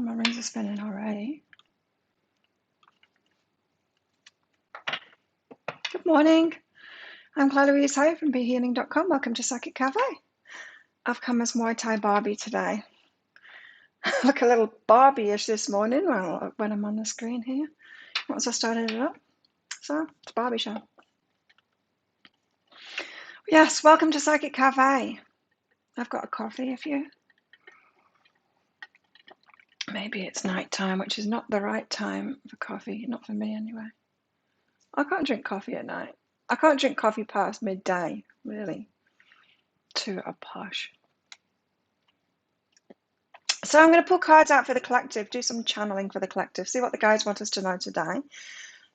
my rings are spinning already. Good morning. I'm Claire Louise Hay from BeHealing.com. Welcome to Psychic Cafe. I've come as Muay Thai Barbie today. I look a little Barbie-ish this morning when I'm on the screen here. Once I started it up. So, it's a Barbie show. Yes, welcome to Psychic Cafe. I've got a coffee if you... Maybe it's night time, which is not the right time for coffee. Not for me anyway. I can't drink coffee at night. I can't drink coffee past midday, really. Too posh. So I'm going to pull cards out for the collective, do some channeling for the collective, see what the guides want us to know today.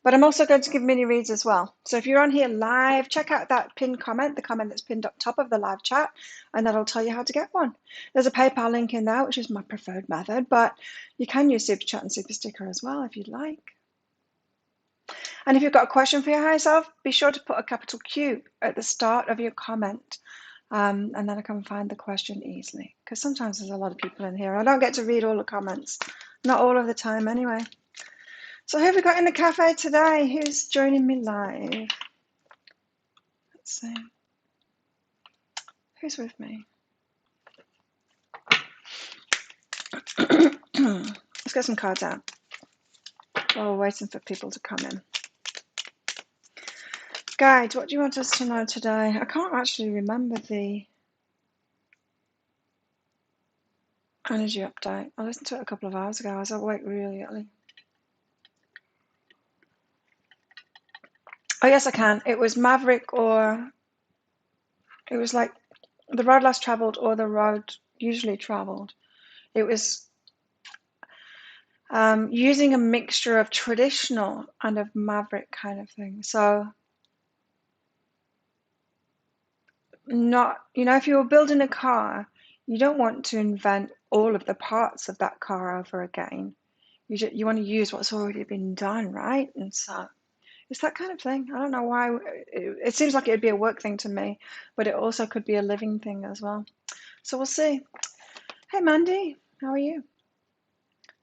But I'm also going to give mini reads as well. So if you're on here live, check out that pinned comment, the comment that's pinned up top of the live chat, and that'll tell you how to get one. There's a PayPal link in there, which is my preferred method, but you can use Super Chat and Super Sticker as well if you'd like. And if you've got a question for your higher self, be sure to put a capital Q at the start of your comment. And then I can find the question easily. Because sometimes there's a lot of people in here. I don't get to read all the comments. Not all of the time anyway. So who have we got in the cafe today? Who's joining me live? Let's see. Who's with me? Let's get some cards out while we're waiting for people to come in. Guides, what do you want us to know today? I can't actually remember the energy update. I listened to it a couple of hours ago. I was awake really early. Oh, yes, I can. It was Maverick, or it was like the road less traveled or the road usually traveled. It was using a mixture of traditional and of Maverick kind of thing. So not, if you were building a car, you don't want to invent all of the parts of that car over again. You want to use what's already been done, right? And so it's that kind of thing. I don't know why. It seems like it would be a work thing to me, but it also could be a living thing as well. So we'll see. Hey, Mandy, how are you?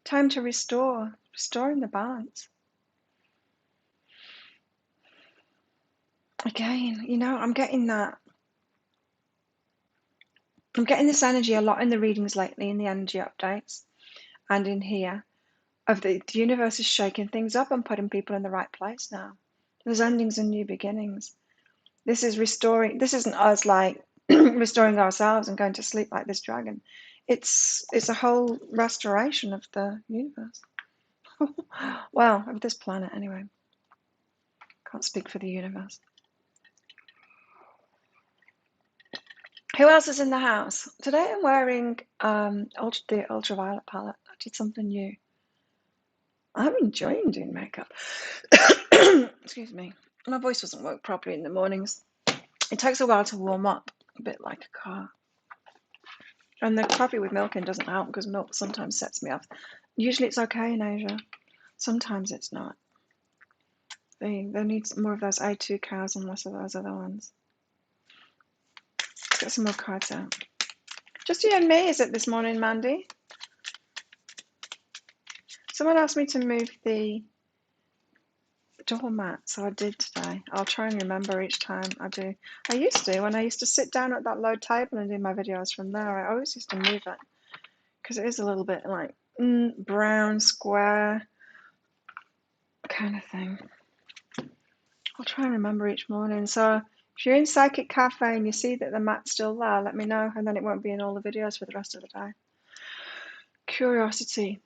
Time to restoring the balance. Again, I'm getting that. I'm getting this energy a lot in the readings lately, in the energy updates, and in here, of the universe is shaking things up and putting people in the right place now. There's endings and new beginnings. This is restoring. This isn't us like restoring ourselves and going to sleep like this dragon. It's a whole restoration of the universe. Well, of this planet anyway. Can't speak for the universe. Who else is in the house? Today I'm wearing the ultraviolet palette. I did something new. I'm enjoying doing makeup. Excuse me. My voice doesn't work properly in the mornings. It takes a while to warm up, a bit like a car. And the coffee with milk in doesn't help because milk sometimes sets me off. Usually it's okay in Asia. Sometimes it's not. They need more of those A2 cows and less of those other ones. Let's get some more cards out. Just you and me, is it this morning, Mandy? Someone asked me to move the doormat, so I did today. I'll try and remember each time I do. I used to, when I used to sit down at that low table and do my videos from there, I always used to move it because it is a little bit like brown, square kind of thing. I'll try and remember each morning. So if you're in Psychic Cafe and you see that the mat's still there, let me know, and then it won't be in all the videos for the rest of the day. Curiosity.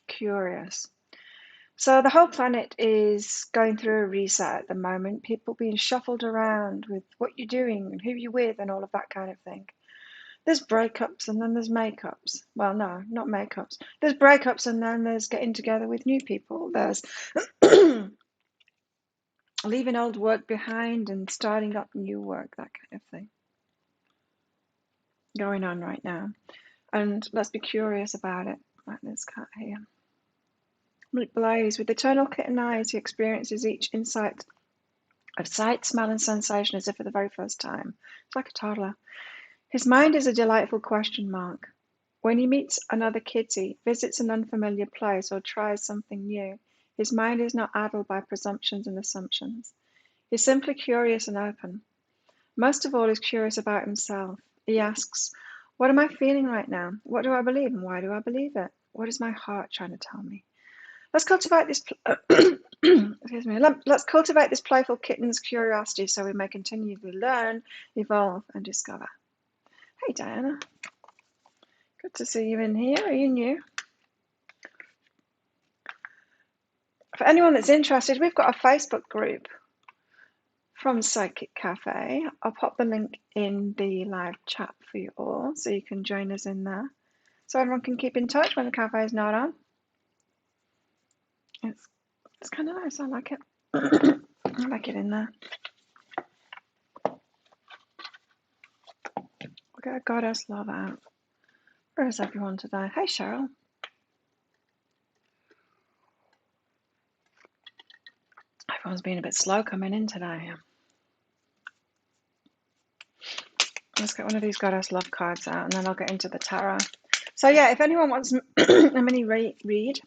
Curious. So the whole planet is going through a reset at the moment. People being shuffled around with what you're doing and who you're with and all of that kind of thing. There's breakups and then there's makeups. Well, no, not makeups. There's breakups and then there's getting together with new people. There's leaving old work behind and starting up new work, that kind of thing. Going on right now. And let's be curious about it, like this cat here. Blaze, with eternal kitten eyes, he experiences each insight of sight, smell, and sensation as if for the very first time. It's like a toddler. His mind is a delightful question mark. When he meets another kitty, visits an unfamiliar place, or tries something new, his mind is not addled by presumptions and assumptions. He's simply curious and open. Most of all, he's curious about himself. He asks, what am I feeling right now? What do I believe and why do I believe it? What is my heart trying to tell me? Let's cultivate this excuse me. Let's cultivate this playful kitten's curiosity so we may continually learn, evolve, and discover. Hey, Diana. Good to see you in here. Are you new? For anyone that's interested, we've got a Facebook group from Psychic Cafe. I'll pop the link in the live chat for you all so you can join us in there. So everyone can keep in touch when the cafe is not on. It's kind of nice. I like it. I like it in there. We'll get a goddess love out. Where is everyone today? Hey, Cheryl. Everyone's been a bit slow coming in today. Let's get one of these goddess love cards out and then I'll get into the tarot. So yeah, if anyone wants a mini read,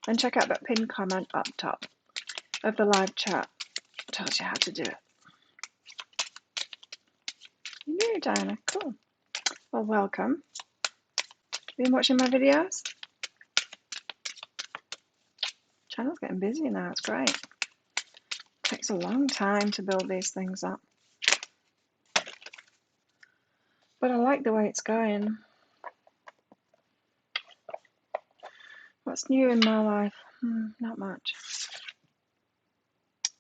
then check out that pinned comment up top of the live chat. It tells you how to do it. You knew, Diana. Cool. Well, welcome. Been watching my videos? Channel's getting busy now. It's great. It takes a long time to build these things up. But I like the way it's going. What's new in my life? Not much.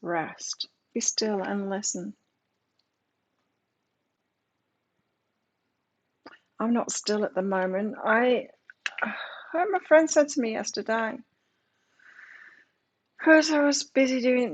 Rest. Be still and listen. I'm not still at the moment. I heard my friend said to me yesterday, because I was busy doing,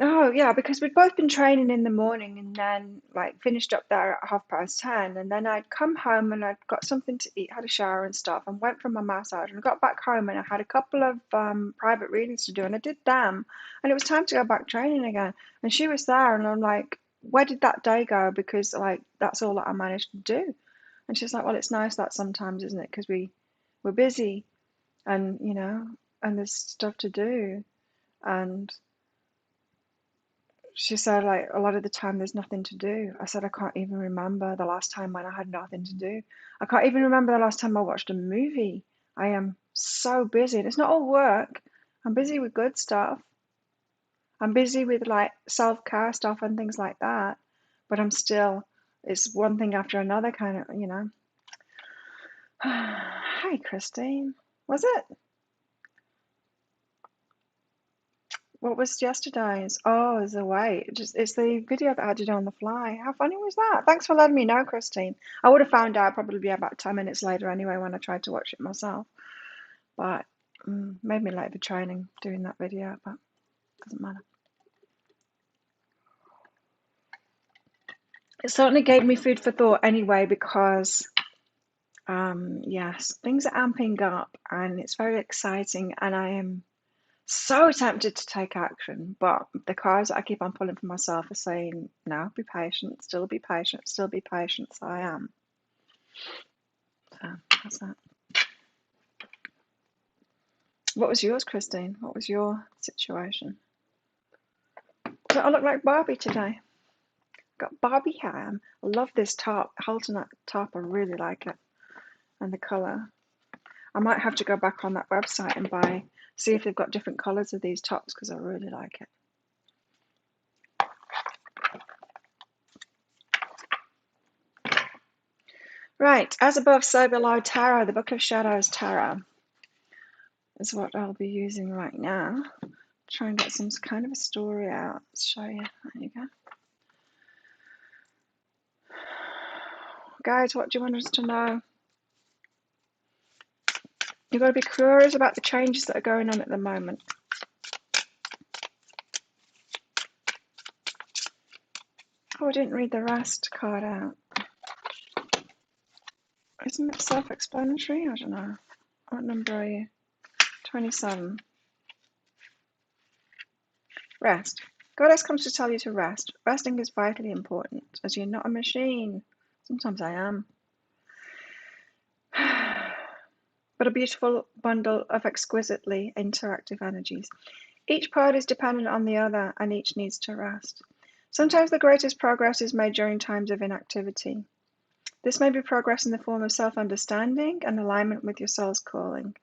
because we'd both been training in the morning and then like finished up there at 10:30, and then I'd come home and I'd got something to eat, had a shower and stuff, and went for my massage and got back home and I had a couple of private readings to do and I did them and it was time to go back training again and she was there and I'm like, where did that day go? Because like that's all that I managed to do. And she's like, well, it's nice that sometimes, isn't it? Because we're busy and and there's stuff to do. And she said, like, a lot of the time there's nothing to do. I said, I can't even remember the last time when I had nothing to do. I can't even remember the last time I watched a movie. I am so busy. And it's not all work. I'm busy with good stuff. I'm busy with like self-care stuff and things like that. But I'm still, it's one thing after another kind of, Hi, Christine. Was it? What was yesterday's? Oh, it's away. It's the video that I did on the fly. How funny was that? Thanks for letting me know, Christine. I would have found out probably about 10 minutes later anyway when I tried to watch it myself. But made me late for training doing that video, but doesn't matter. It certainly gave me food for thought anyway because yes, things are amping up and it's very exciting and I am so tempted to take action, but the cards that I keep on pulling for myself are saying, no, be patient, still be patient, still be patient. So I am. So that's that. What was yours, Christine? What was your situation? Do I look like Barbie today? Got Barbie hair. I love this top. Halton top, I really like it. And the colour. I might have to go back on that website and see if they've got different colours of these tops because I really like it. Right, as above, so below tarot, the Book of Shadows tarot is what I'll be using right now. Try and get some kind of a story out. Let's show you. There you go. Guys, what do you want us to know? You've got to be curious about the changes that are going on at the moment. Oh, I didn't read the rest card out. Isn't it self-explanatory? I don't know. What number are you? 27. Rest. Goddess comes to tell you to rest. Resting is vitally important, as you're not a machine. Sometimes I am. But a beautiful bundle of exquisitely interactive energies. Each part is dependent on the other, and each needs to rest. Sometimes the greatest progress is made during times of inactivity. This may be progress in the form of self-understanding and alignment with your soul's calling.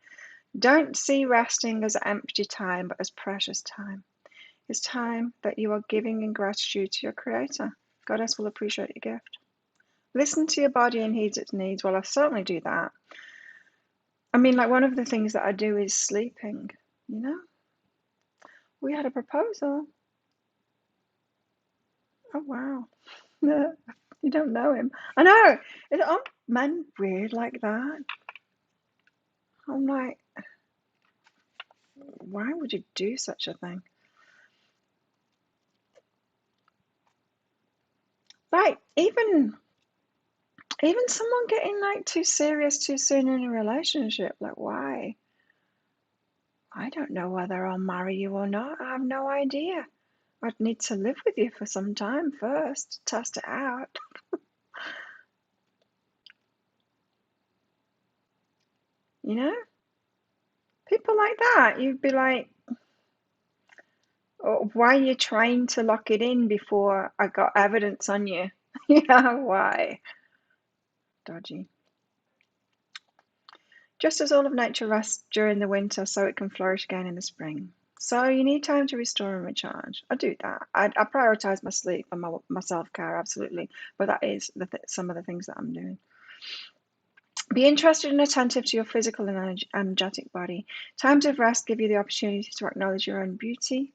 Don't see resting as empty time, but as precious time. It's time that you are giving in gratitude to your Creator. Goddess will appreciate your gift. Listen to your body and heed its needs. Well, I certainly do that. I mean, like, one of the things that I do is sleeping, you know? We had a proposal. Oh, wow. You don't know him. I know. Aren't men weird like that? I'm like, why would you do such a thing? Like, even someone getting like too serious too soon in a relationship, like, why? I don't know whether I'll marry you or not. I have no idea. I'd need to live with you for some time first to test it out. You know? People like that, you'd be like, oh, why are you trying to lock it in before I got evidence on you? Yeah, why? Dodgy. Just as all of nature rests during the winter, so it can flourish again in the spring. So you need time to restore and recharge. I do that. I prioritize my sleep and my self-care, absolutely. But that is some of the things that I'm doing. Be interested and attentive to your physical and energetic body. Times of rest give you the opportunity to acknowledge your own beauty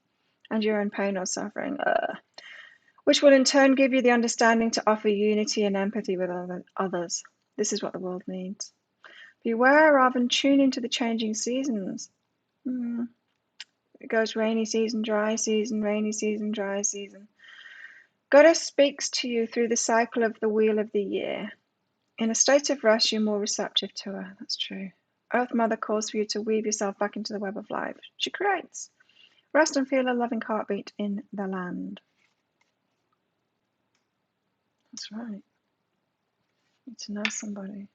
and your own pain or suffering, which will in turn give you the understanding to offer unity and empathy with others. This is what the world needs. Beware of and tune into the changing seasons. It goes rainy season, dry season, rainy season, dry season. Goddess speaks to you through the cycle of the wheel of the year. In a state of rest, you're more receptive to her. That's true. Earth Mother calls for you to weave yourself back into the web of life. She creates. Rest and feel a loving heartbeat in the land. That's right. Need to know somebody.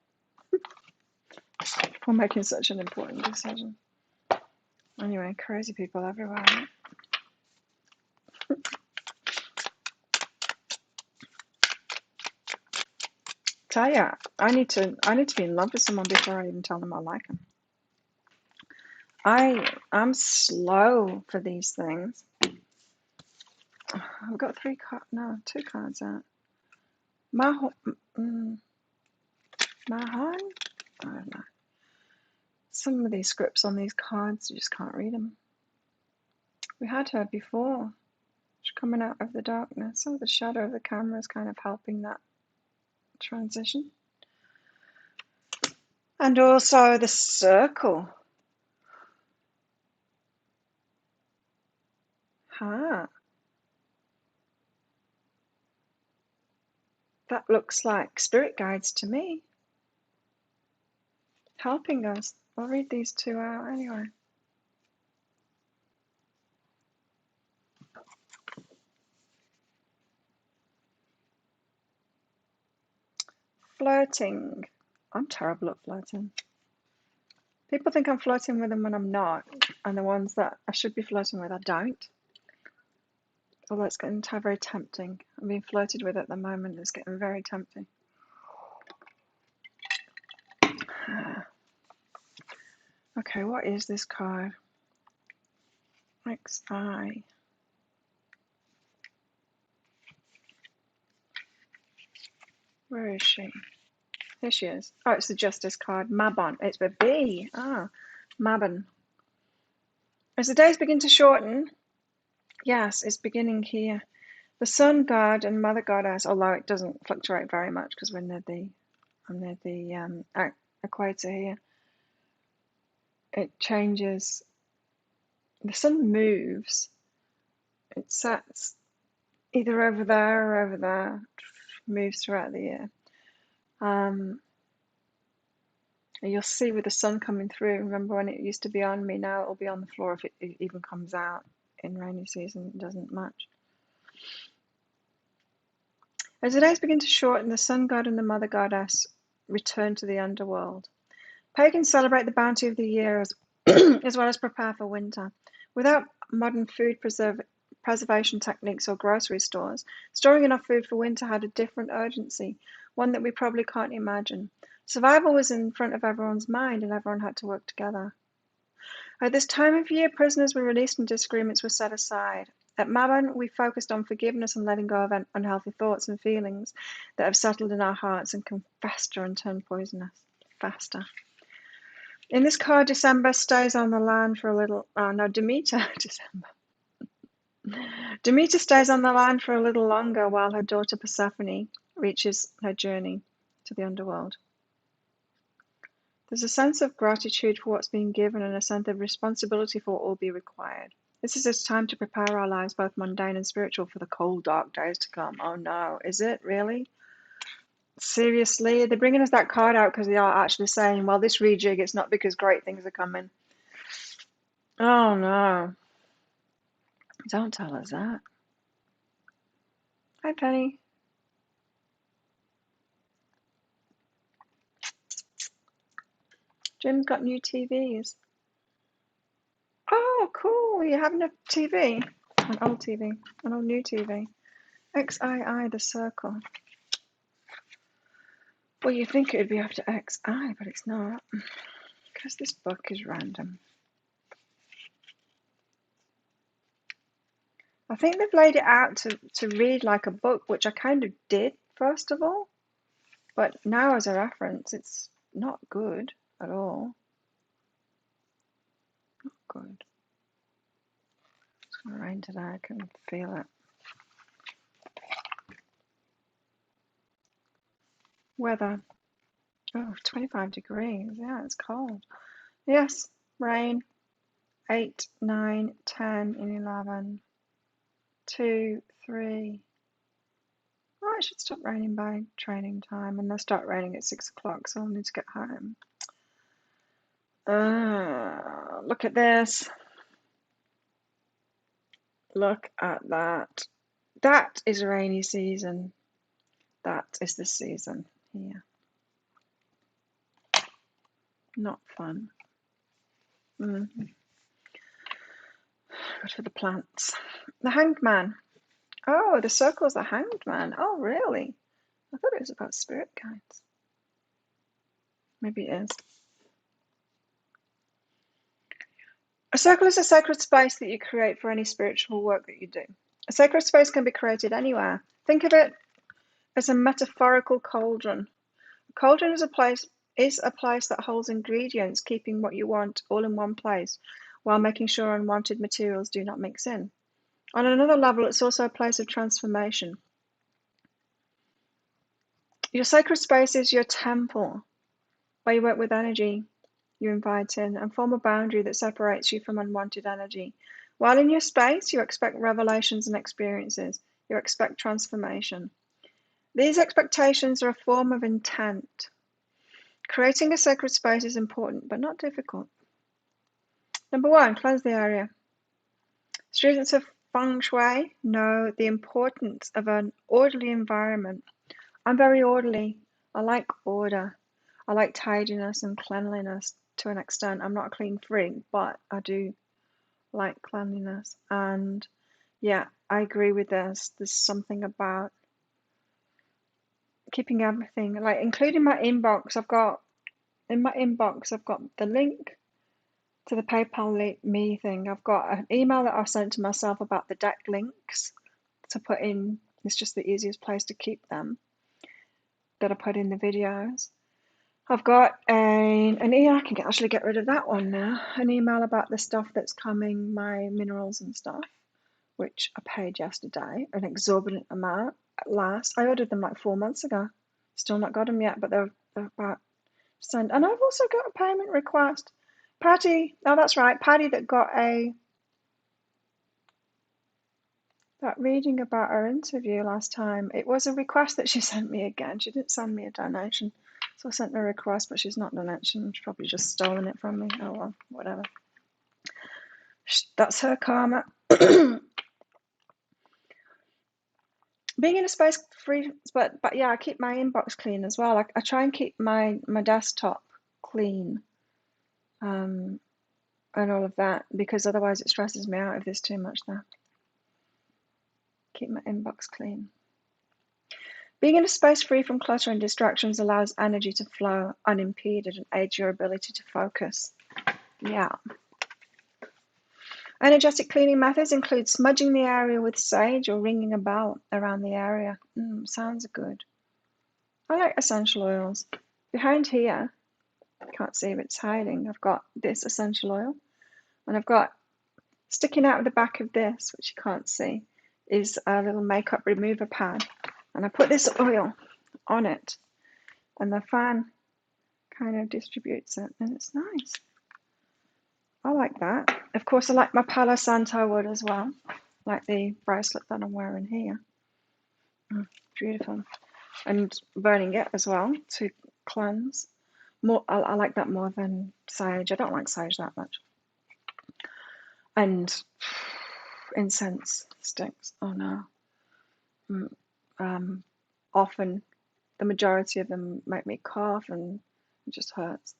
We're making such an important decision. Anyway, crazy people everywhere. Right? Tell ya, I need to be in love with someone before I even tell them I like them. I'm slow for these things. I've got two cards out. Mahan? I don't know. Some of these scripts on these cards, you just can't read them. We had her before. She's coming out of the darkness. Some of the shadow of the camera is kind of helping that transition. And also the circle. That looks like spirit guides to me. Helping us. I'll read these two out anyway. Flirting. I'm terrible at flirting. People think I'm flirting with them when I'm not, and the ones that I should be flirting with, I don't. Although it's getting very tempting. I'm being flirted with at the moment. It's getting very tempting. Okay, what is this card? XI. Where is she? Here she is. Oh, it's the Justice card. Mabon. It's with B. Mabon. As the days begin to shorten, yes, it's beginning here. The Sun God and Mother Goddess, although it doesn't fluctuate very much because I'm near the equator here. It changes. The Sun moves. It sets either over there or over there. Moves throughout the year. You'll see with the sun coming through. Remember when it used to be on me? Now it'll be on the floor if it even comes out in rainy season. It doesn't much. As the days begin to shorten, the sun god and the mother goddess return to the underworld. Pagans celebrate the bounty of the year as well as prepare for winter. Without modern food preservation techniques or grocery stores, storing enough food for winter had a different urgency, one that we probably can't imagine. Survival was in front of everyone's mind, and everyone had to work together. At this time of year, prisoners were released and disagreements were set aside. At Mabon, we focused on forgiveness and letting go of unhealthy thoughts and feelings that have settled in our hearts and can fester and turn poisonous faster. In this card, December stays on the land for a little. Oh no, Demeter. Demeter stays on the land for a little longer while her daughter Persephone reaches her journey to the underworld. There's a sense of gratitude for what's being given and a sense of responsibility for what will be required. This is a time to prepare our lives, both mundane and spiritual, for the cold, dark days to come. Oh no, is it really? Seriously? They're bringing us that card out because they are actually saying, well, this rejig, it's not because great things are coming. Oh no. Don't tell us that. Hi, Penny. Jim's got new TVs. Oh, cool. You having a TV? An old TV. An old new TV. XII, the circle. Well, you think it would be after XI, but it's not. Because this book is random. I think they've laid it out to read like a book, which I kind of did, first of all. But now as a reference, it's not good at all. Not good. It's going to rain today, I can feel it. Weather. Oh, 25 degrees. Yeah, it's cold. Yes, rain. 8, 9, 10, and 11. 2, 3. Oh, it should stop raining by training time, and they'll start raining at 6 o'clock, so I'll need to get home. Look at this. Look at that. That is rainy season. That is the season here. Not fun. Good for the plants. The Hanged Man. Oh, the circle's the Hanged Man. Oh, really? I thought it was about spirit guides. Maybe it is. A circle is a sacred space that you create for any spiritual work that you do. A sacred space can be created anywhere. Think of it as a metaphorical cauldron. A cauldron is a place that holds ingredients, keeping what you want all in one place, while making sure unwanted materials do not mix in. On another level, it's also a place of transformation. Your sacred space is your temple, where you work with energy you invite in and form a boundary that separates you from unwanted energy. While in your space, you expect revelations and experiences. You expect transformation. These expectations are a form of intent. Creating a sacred space is important, but not difficult. Number 1, cleanse the area. Students of Feng Shui know the importance of an orderly environment. I'm very orderly. I like order. I like tidiness and cleanliness to an extent. I'm not a clean freak, but I do like cleanliness. And yeah, I agree with this. There's something about keeping everything, like including my inbox. In my inbox, I've got the link to the PayPal me thing. I've got an email that I've sent to myself about the deck links to put in. It's just the easiest place to keep them, that I put in the videos. I've got an email. I can actually get rid of that one now. An email about the stuff that's coming, my minerals and stuff, which I paid yesterday, an exorbitant amount at last. I ordered them like 4 months ago. Still not got them yet, but they're about to send. And I've also got a payment request. Patty, oh that's right, Patty that got that reading about her interview last time. It was a request that she sent me again. She didn't send me a donation. So I sent her a request, but she's not done it. She's probably just stolen it from me. Oh well, whatever. That's her karma. being in a space free, but yeah, I keep my inbox clean as well. I try and keep my desktop clean, and all of that, because otherwise it stresses me out if there's too much there. Keep my inbox clean. Being in a space free from clutter and distractions allows energy to flow unimpeded and aids your ability to focus. Yeah. Energetic cleaning methods include smudging the area with sage or ringing a bell around the area. Sounds good. I like essential oils. Behind here, can't see if it's hiding, I've got this essential oil, and I've got sticking out of the back of this, which you can't see, is a little makeup remover pad, and I put this oil on it, and the fan kind of distributes it, and it's nice. I like that. Of course, I like my Palo Santo wood as well, like the bracelet that I'm wearing here. Beautiful. And burning it as well to cleanse. More, I like that more than sage. I don't like sage that much. And incense sticks. Oh no. Often, the majority of them make me cough, and it just hurts.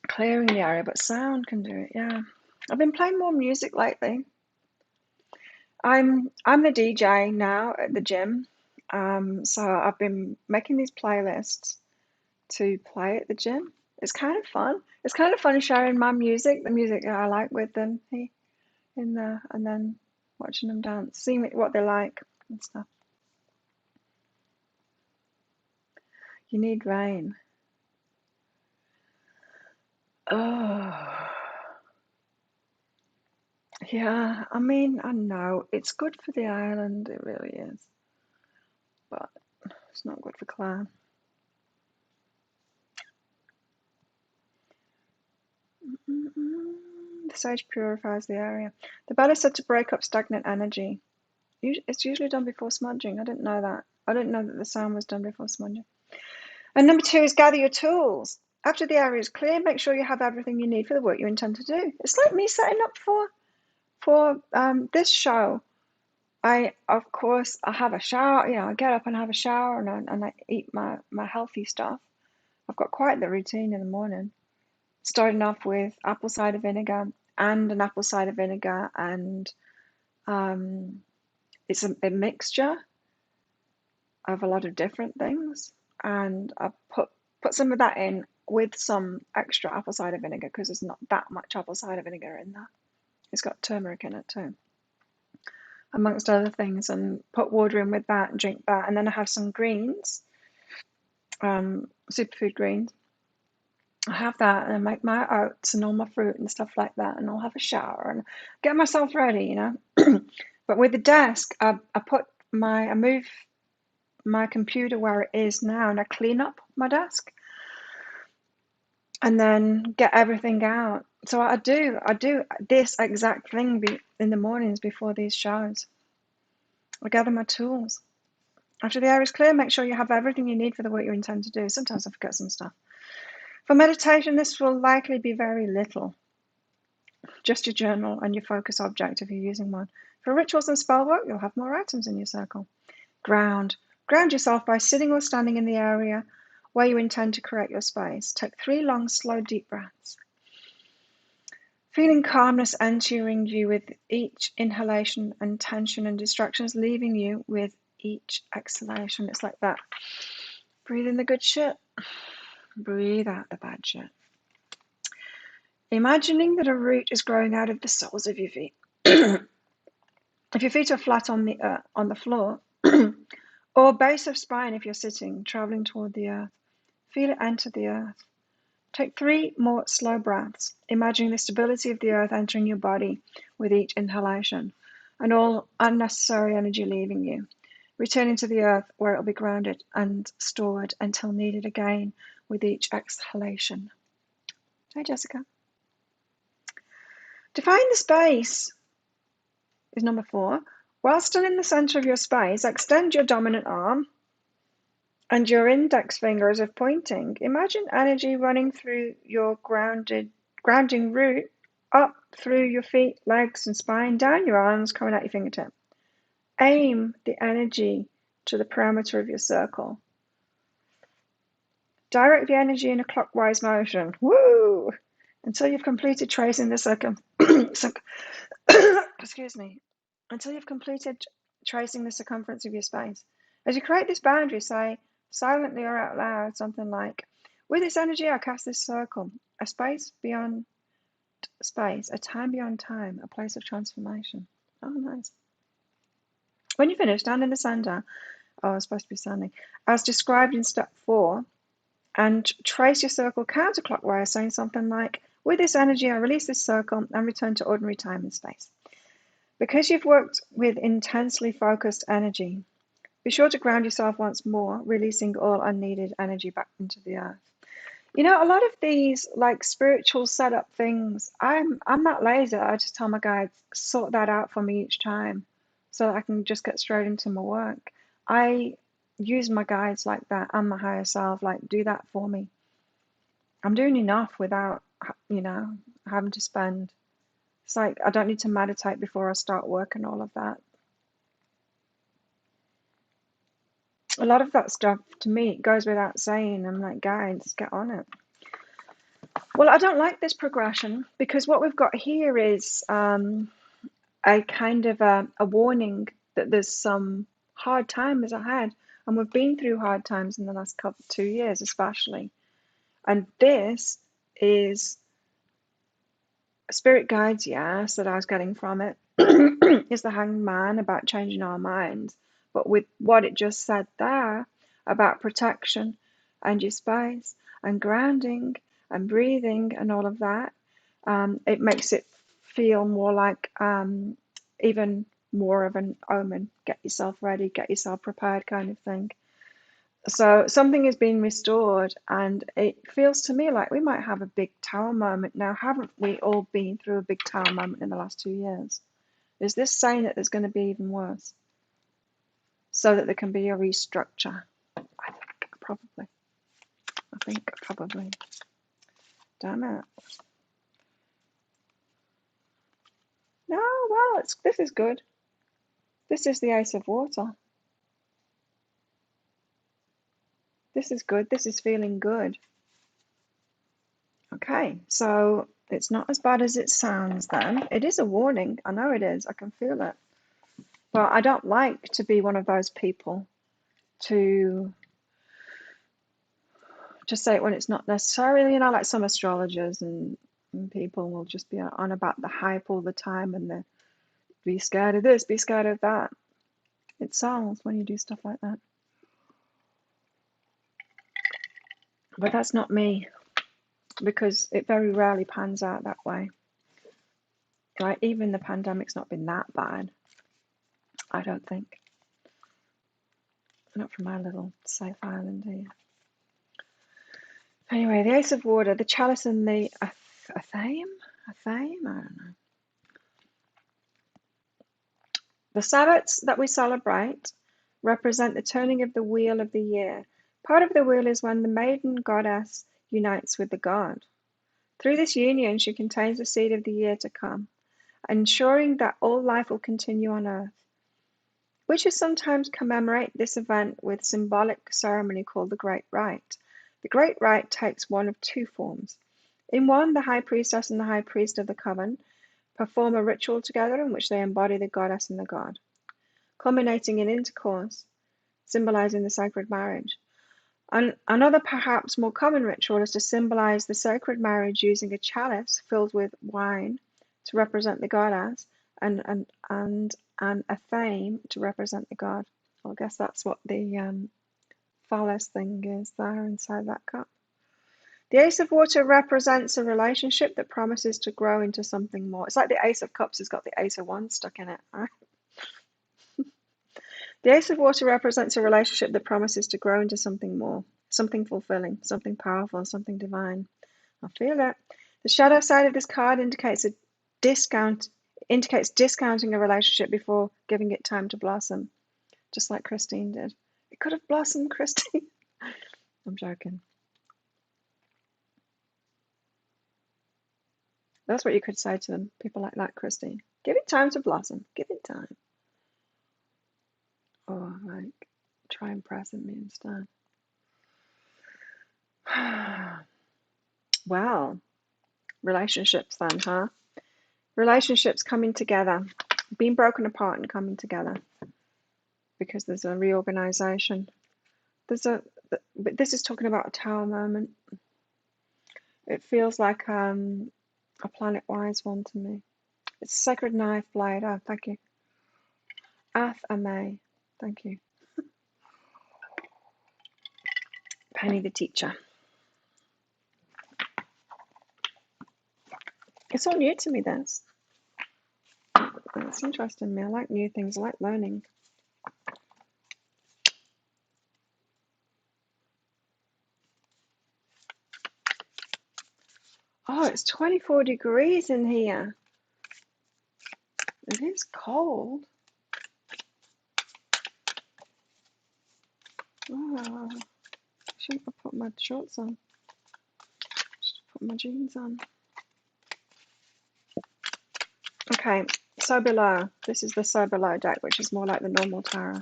Clearing the area, but sound can do it. Yeah, I've been playing more music lately. I'm the DJ now at the gym, so I've been making these playlists to play at the gym. It's kind of fun. It's kind of fun sharing my music, the music that I like, with them in there, and then watching them dance, seeing what they like and stuff. You need rain. Oh, yeah. I mean, I know it's good for the island. It really is, but it's not good for Clan. The sage purifies the area. The bell is said to break up stagnant energy. It's usually done before smudging. I didn't know that. I didn't know that the sound was done before smudging. And number 2 is gather your tools. After the area is clear, make sure you have everything you need for the work you intend to do. It's like me setting up for this show. Of course, I have a shower. I get up and have a shower, and I eat my healthy stuff. I've got quite the routine in the morning. Starting off with apple cider vinegar and an apple cider vinegar, and it's a mixture of a lot of different things, and I put some of that in with some extra apple cider vinegar, because there's not that much apple cider vinegar in there. It's got turmeric in it too, amongst other things, and put water in with that and drink that. And then I have some greens, superfood greens. I have that, and I make my oats and all my fruit and stuff like that, and I'll have a shower and get myself ready, But with the desk, I move my computer where it is now, and I clean up my desk, and then get everything out. So I do this exact thing in the mornings before these shows. I gather my tools. After the air is clear, make sure you have everything you need for the work you intend to do. Sometimes I forget some stuff. For meditation, this will likely be very little. Just your journal and your focus object if you're using one. For rituals and spell work, you'll have more items in your circle. Ground. Ground yourself by sitting or standing in the area where you intend to create your space. Take 3 long, slow, deep breaths. Feeling calmness entering you with each inhalation, and tension and distractions leaving you with each exhalation. It's like that. Breathe in the good shit. Breathe out the bad shit. Imagining that a root is growing out of the soles of your feet. If your feet are flat on the floor, or base of spine if you're sitting, traveling toward the earth, feel it enter the earth. Take 3 more slow breaths, imagining the stability of the earth entering your body with each inhalation, and all unnecessary energy leaving you, returning to the earth where it will be grounded and stored until needed again with each exhalation. Hi, Jessica. Define the space is number 4. While still in the center of your space, extend your dominant arm and your index finger as if pointing. Imagine energy running through your grounding root, up through your feet, legs, and spine, down your arms, coming out your fingertip. Aim the energy to the perimeter of your circle. Direct the energy in a clockwise motion. Woo! Until you've completed tracing the excuse me. Until you've completed tracing the circumference of your space. As you create this boundary, say silently or out loud something like, with this energy I cast this circle, a space beyond space, a time beyond time, a place of transformation. Oh, nice. When you finish, stand in the center. Oh, it's supposed to be standing. As described in step 4, and trace your circle counterclockwise, saying something like, with this energy, I release this circle and return to ordinary time and space. Because you've worked with intensely focused energy, be sure to ground yourself once more, releasing all unneeded energy back into the earth. You know, a lot of these like spiritual setup things, I'm that lazy. I just tell my guides, sort that out for me each time so that I can just get straight into my work. I use my guides like that and my higher self, like, do that for me. I'm doing enough without, having to spend. It's like I don't need to meditate before I start work and all of that. A lot of that stuff, to me, it goes without saying. I'm like, guides, get on it. Well, I don't like this progression because what we've got here is a kind of a warning that there's some hard times ahead. And we've been through hard times in the last 2 years, especially. And this is spirit guides, yes, that I was getting from it, is the Hanged Man about changing our minds. But with what it just said there about protection and your space and grounding and breathing and all of that, it makes it feel more like even more of an omen. Get yourself ready, get yourself prepared kind of thing. So something is being restored, and it feels to me like we might have a big tower moment now. Haven't we all been through a big tower moment in the last 2 years? Is this saying that there's going to be even worse? So that there can be a restructure? I think probably. Damn it. No, well, this is good. This is the Ace of Water. This is good. This is feeling good. Okay, so it's not as bad as it sounds then. It is a warning. I know it is. I can feel it. But I don't like to be one of those people to say it when it's not necessarily, like some astrologers and people will just be on about the hype all the time and the be scared of this, be scared of that. It sells when you do stuff like that. But that's not me, because it very rarely pans out that way. Right? Even the pandemic's not been that bad, I don't think. Not from my little safe island here. Anyway, the Ace of Water, the Chalice and the Athame? I don't know. The Sabbats that we celebrate represent the turning of the wheel of the year. Part of the wheel is when the maiden goddess unites with the god. Through this union, she contains the seed of the year to come, ensuring that all life will continue on earth. Witches sometimes commemorate this event with symbolic ceremony called the Great Rite. The Great Rite takes one of 2 forms. In one, the High Priestess and the High Priest of the Coven perform a ritual together in which they embody the goddess and the god, culminating in intercourse, symbolizing the sacred marriage. Another, perhaps more common ritual is to symbolize the sacred marriage using a chalice filled with wine to represent the goddess and an athame to represent the god. Well, I guess that's what the phallus thing is there inside that cup. The Ace of Water represents a relationship that promises to grow into something more. It's like the Ace of Cups has got the Ace of Wands stuck in it, right? The Ace of Water represents a relationship that promises to grow into something more, something fulfilling, something powerful, something divine. I feel it. The shadow side of this card indicates discounting a relationship before giving it time to blossom, just like Christine did. It could have blossomed, Christine. I'm joking. That's what you could say to them, people like that, Christine. Give it time to blossom. Give it time. Or like try and present me instead. Well, relationships then, huh? Relationships coming together, being broken apart and coming together because there's a reorganization. But this is talking about a tower moment. It feels like a planet-wise one to me. It's Sacred Knife Blade. Oh, thank you. Ath May. Thank you. Penny the Teacher. It's all new to me, this. It's interesting to me. I like new things. I like learning. Oh, it's 24 degrees in here. It is cold. Oh, I shouldn't have put my shorts on. Just put my jeans on. Okay, so below. This is the so below deck, which is more like the normal tarot,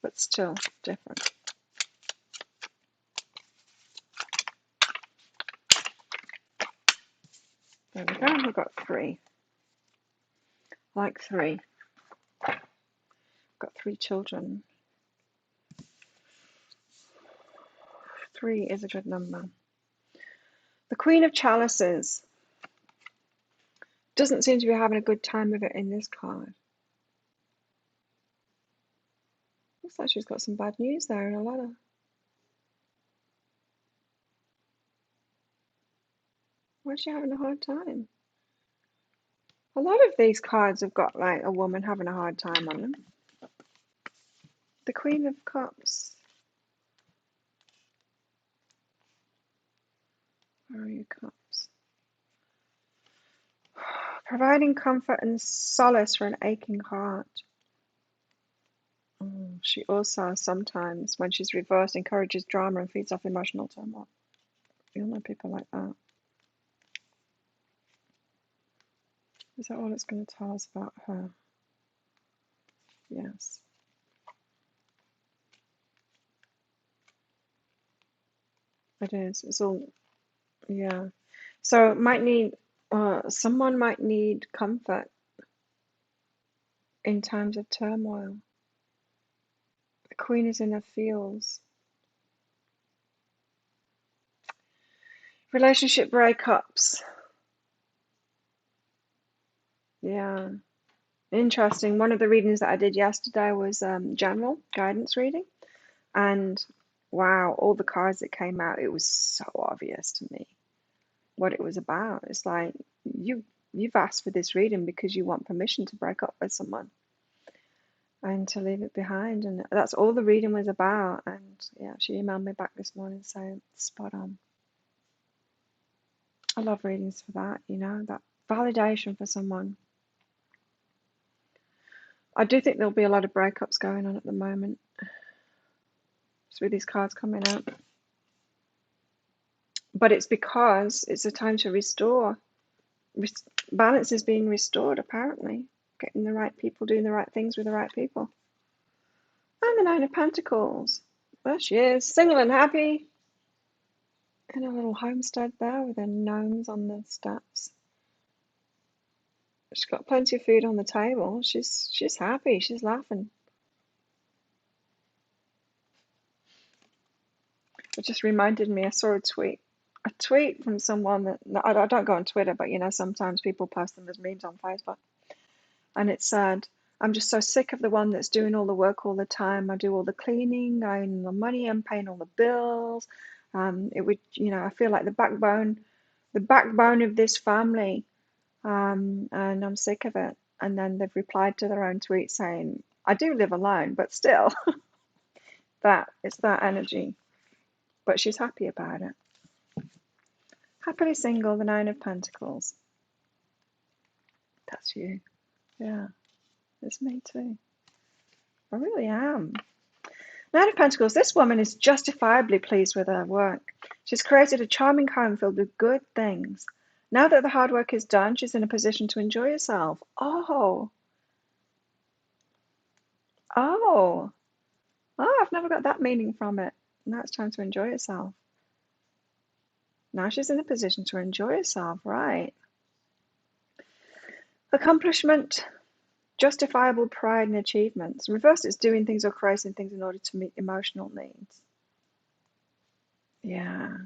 but still different. There we go. We've got 3. Like 3. Got 3 children. 3 is a good number. The Queen of Chalices doesn't seem to be having a good time with it in this card. Looks like she's got some bad news there in a letter. Why is she having a hard time? A lot of these cards have got like a woman having a hard time on them. The Queen of Cups. Where are your cups? Providing comfort and solace for an aching heart. She also sometimes, when she's reversed, encourages drama and feeds off emotional turmoil. You'll know people like that. Is that all it's going to tell us about her? Yes. It is. It's all, yeah. So might need, someone might need comfort in times of turmoil. The Queen is in her feels. Relationship breakups. Yeah. Interesting. One of the readings that I did yesterday was general guidance reading. And wow, all the cards that came out, it was so obvious to me what it was about. It's like you've asked for this reading because you want permission to break up with someone and to leave it behind, and that's all the reading was about. And yeah, she emailed me back this morning saying spot on. I love readings for that, that validation for someone. I do think there'll be a lot of breakups going on at the moment, just with these cards coming out. But it's because it's a time to restore. Balance is being restored, apparently. Getting the right people, doing the right things with the right people. And the Nine of Pentacles. There she is, single and happy. In a little homestead there with her gnomes on the steps. She's got plenty of food on the table. She's happy. She's laughing. It just reminded me, I saw a tweet from someone that, I don't go on Twitter, but sometimes people post them as memes on Facebook. And it said, I'm just so sick of the one that's doing all the work all the time. I do all the cleaning, I earn the money, I'm paying all the bills. It would, I feel like the backbone of this family. And I'm sick of it. And then they've replied to their own tweet saying, I do live alone, but still, it's that energy. But she's happy about it. Happily single, the Nine of Pentacles. That's you. Yeah, it's me too. I really am. Nine of Pentacles, this woman is justifiably pleased with her work. She's created a charming home filled with good things. Now that the hard work is done, she's in a position to enjoy herself. Oh, Oh, I've never got that meaning from it. Now it's time to enjoy yourself. Now she's in a position to enjoy herself, right? Accomplishment, justifiable pride and achievements. Reverse is doing things or creating things in order to meet emotional needs. Yeah.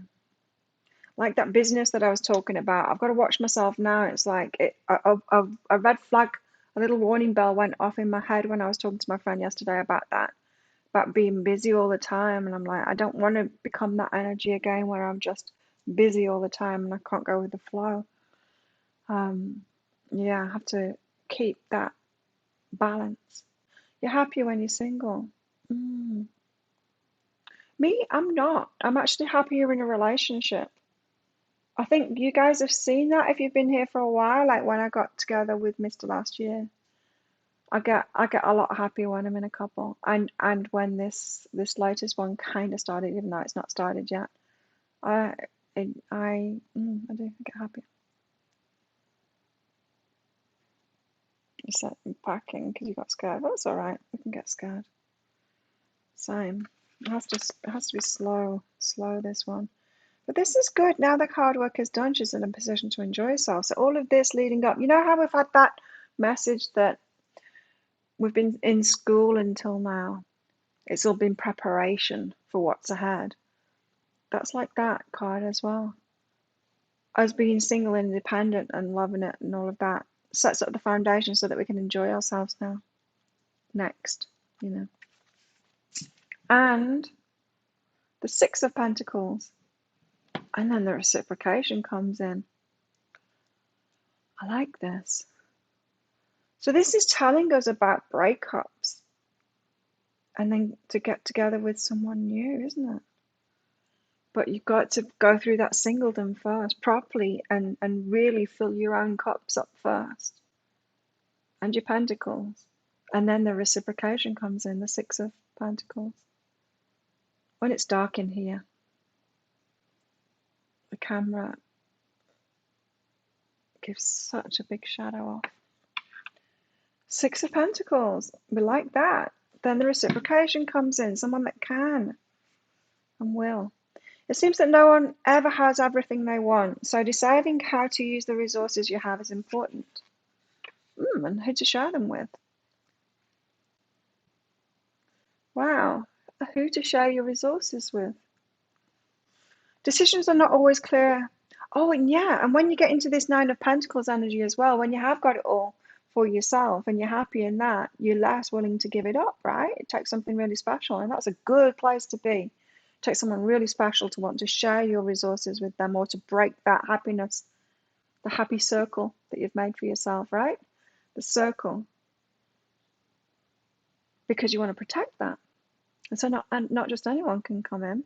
Like that business that I was talking about. I've got to watch myself now. It's like a red flag, a little warning bell went off in my head when I was talking to my friend yesterday about that, about being busy all the time. And I'm like, I don't want to become that energy again where I'm just busy all the time and I can't go with the flow. Yeah, I have to keep that balance. You're happier when you're single. Mm. Me, I'm not. I'm actually happier in a relationship. I think you guys have seen that if you've been here for a while. Like when I got together with Mr. last year, I get a lot happier when I'm in a couple, and when this latest one kind of started, even though it's not started yet. I I do get happier. You said packing because you got scared. Well, that's all right. We can get scared. Same. It has to be slow this one. But this is good. Now the hard work is done, she's in a position to enjoy herself. So all of this leading up, you know how we've had that message that we've been in school until now. It's all been preparation for what's ahead. That's like that card as well. Us being single and independent and loving it and all of that sets up the foundation so that we can enjoy ourselves now. Next, you know. And the Six of Pentacles. And then the reciprocation comes in. I like this. So this is telling us about breakups and then to get together with someone new, isn't it? But you've got to go through that singledom first properly and really fill your own cups up first and your pentacles. And then the reciprocation comes in, the Six of Pentacles. When it's dark in here, the camera gives such a big shadow off. Six of Pentacles, we like that. Then the reciprocation comes in, someone that can and will. It seems that no one ever has everything they want, so deciding how to use the resources you have is important. And who to share them with. Wow, who to share your resources with. Decisions are not always clear. Oh, and yeah, and when you get into this Nine of Pentacles energy as well, when you have got it all for yourself and you're happy in that, you're less willing to give it up, right? It takes something really special, and that's a good place to be. It takes someone really special to want to share your resources with them or to break that happiness, the happy circle that you've made for yourself, right? The circle. Because you want to protect that. And so not just anyone can come in.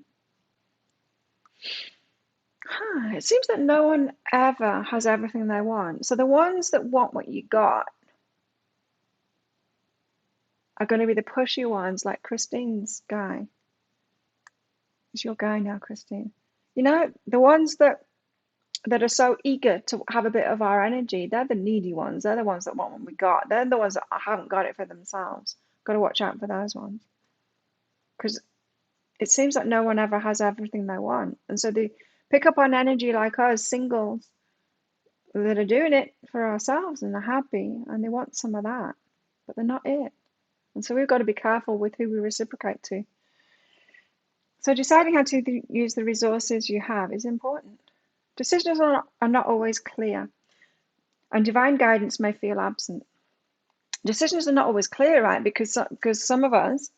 It seems that no one ever has everything they want. So the ones that want what you got are going to be the pushy ones, like Christine's guy. It's your guy now, Christine. You know, the ones that are so eager to have a bit of our energy, they're the needy ones. They're the ones that want what we got. They're the ones that haven't got it for themselves. Got to watch out for those ones. Because it seems that no one ever has everything they want. And so they pick up on energy like us, singles, that are doing it for ourselves and are happy and they want some of that, but they're not it. And so we've got to be careful with who we reciprocate to. So deciding how to use the resources you have is important. Decisions are not always clear, and divine guidance may feel absent. Decisions are not always clear, right? Because some of us,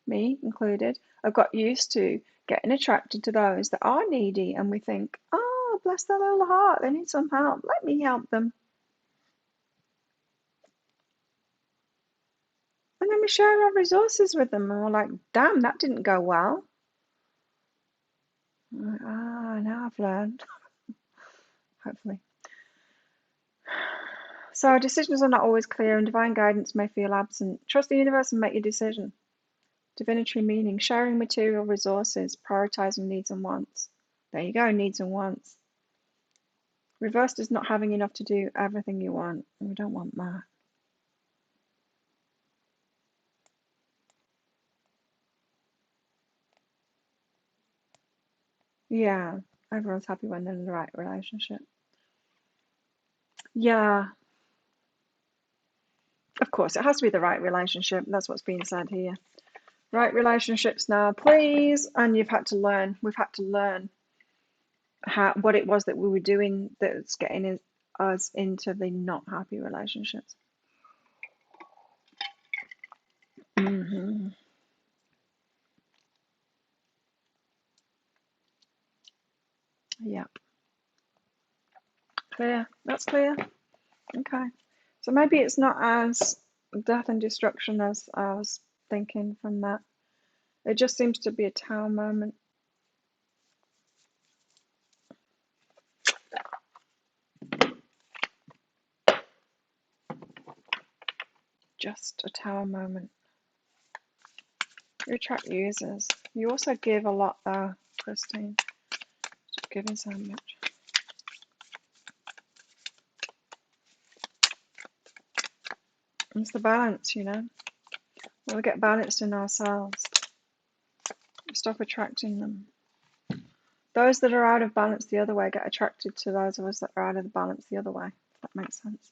me included, have got used to getting attracted to those that are needy, and we think, oh, bless their little heart, they need some help. Let me help them. And then we share our resources with them, and we're like, damn, that didn't go well. Like, now I've learned, hopefully. So our decisions are not always clear, and divine guidance may feel absent. Trust the universe and make your decision. Divinatory meaning, sharing material resources, prioritizing needs and wants. There you go, needs and wants. Reversed is not having enough to do everything you want. We don't want that. Yeah, everyone's happy when they're in the right relationship. Yeah, of course, it has to be the right relationship. That's what's being said here. Right relationships now, please. And we've had to learn what it was that we were doing that's getting us into the not happy relationships. Yeah, clear. That's clear. Okay. So maybe it's not as death and destruction as I was thinking from that. It just seems to be a tower moment. Just a tower moment. You attract users. You also give a lot though, Christine. Stop giving so much. It's the balance, you know. When we get balanced in ourselves, we stop attracting them. Those that are out of balance the other way get attracted to those of us that are out of the balance the other way, if that makes sense.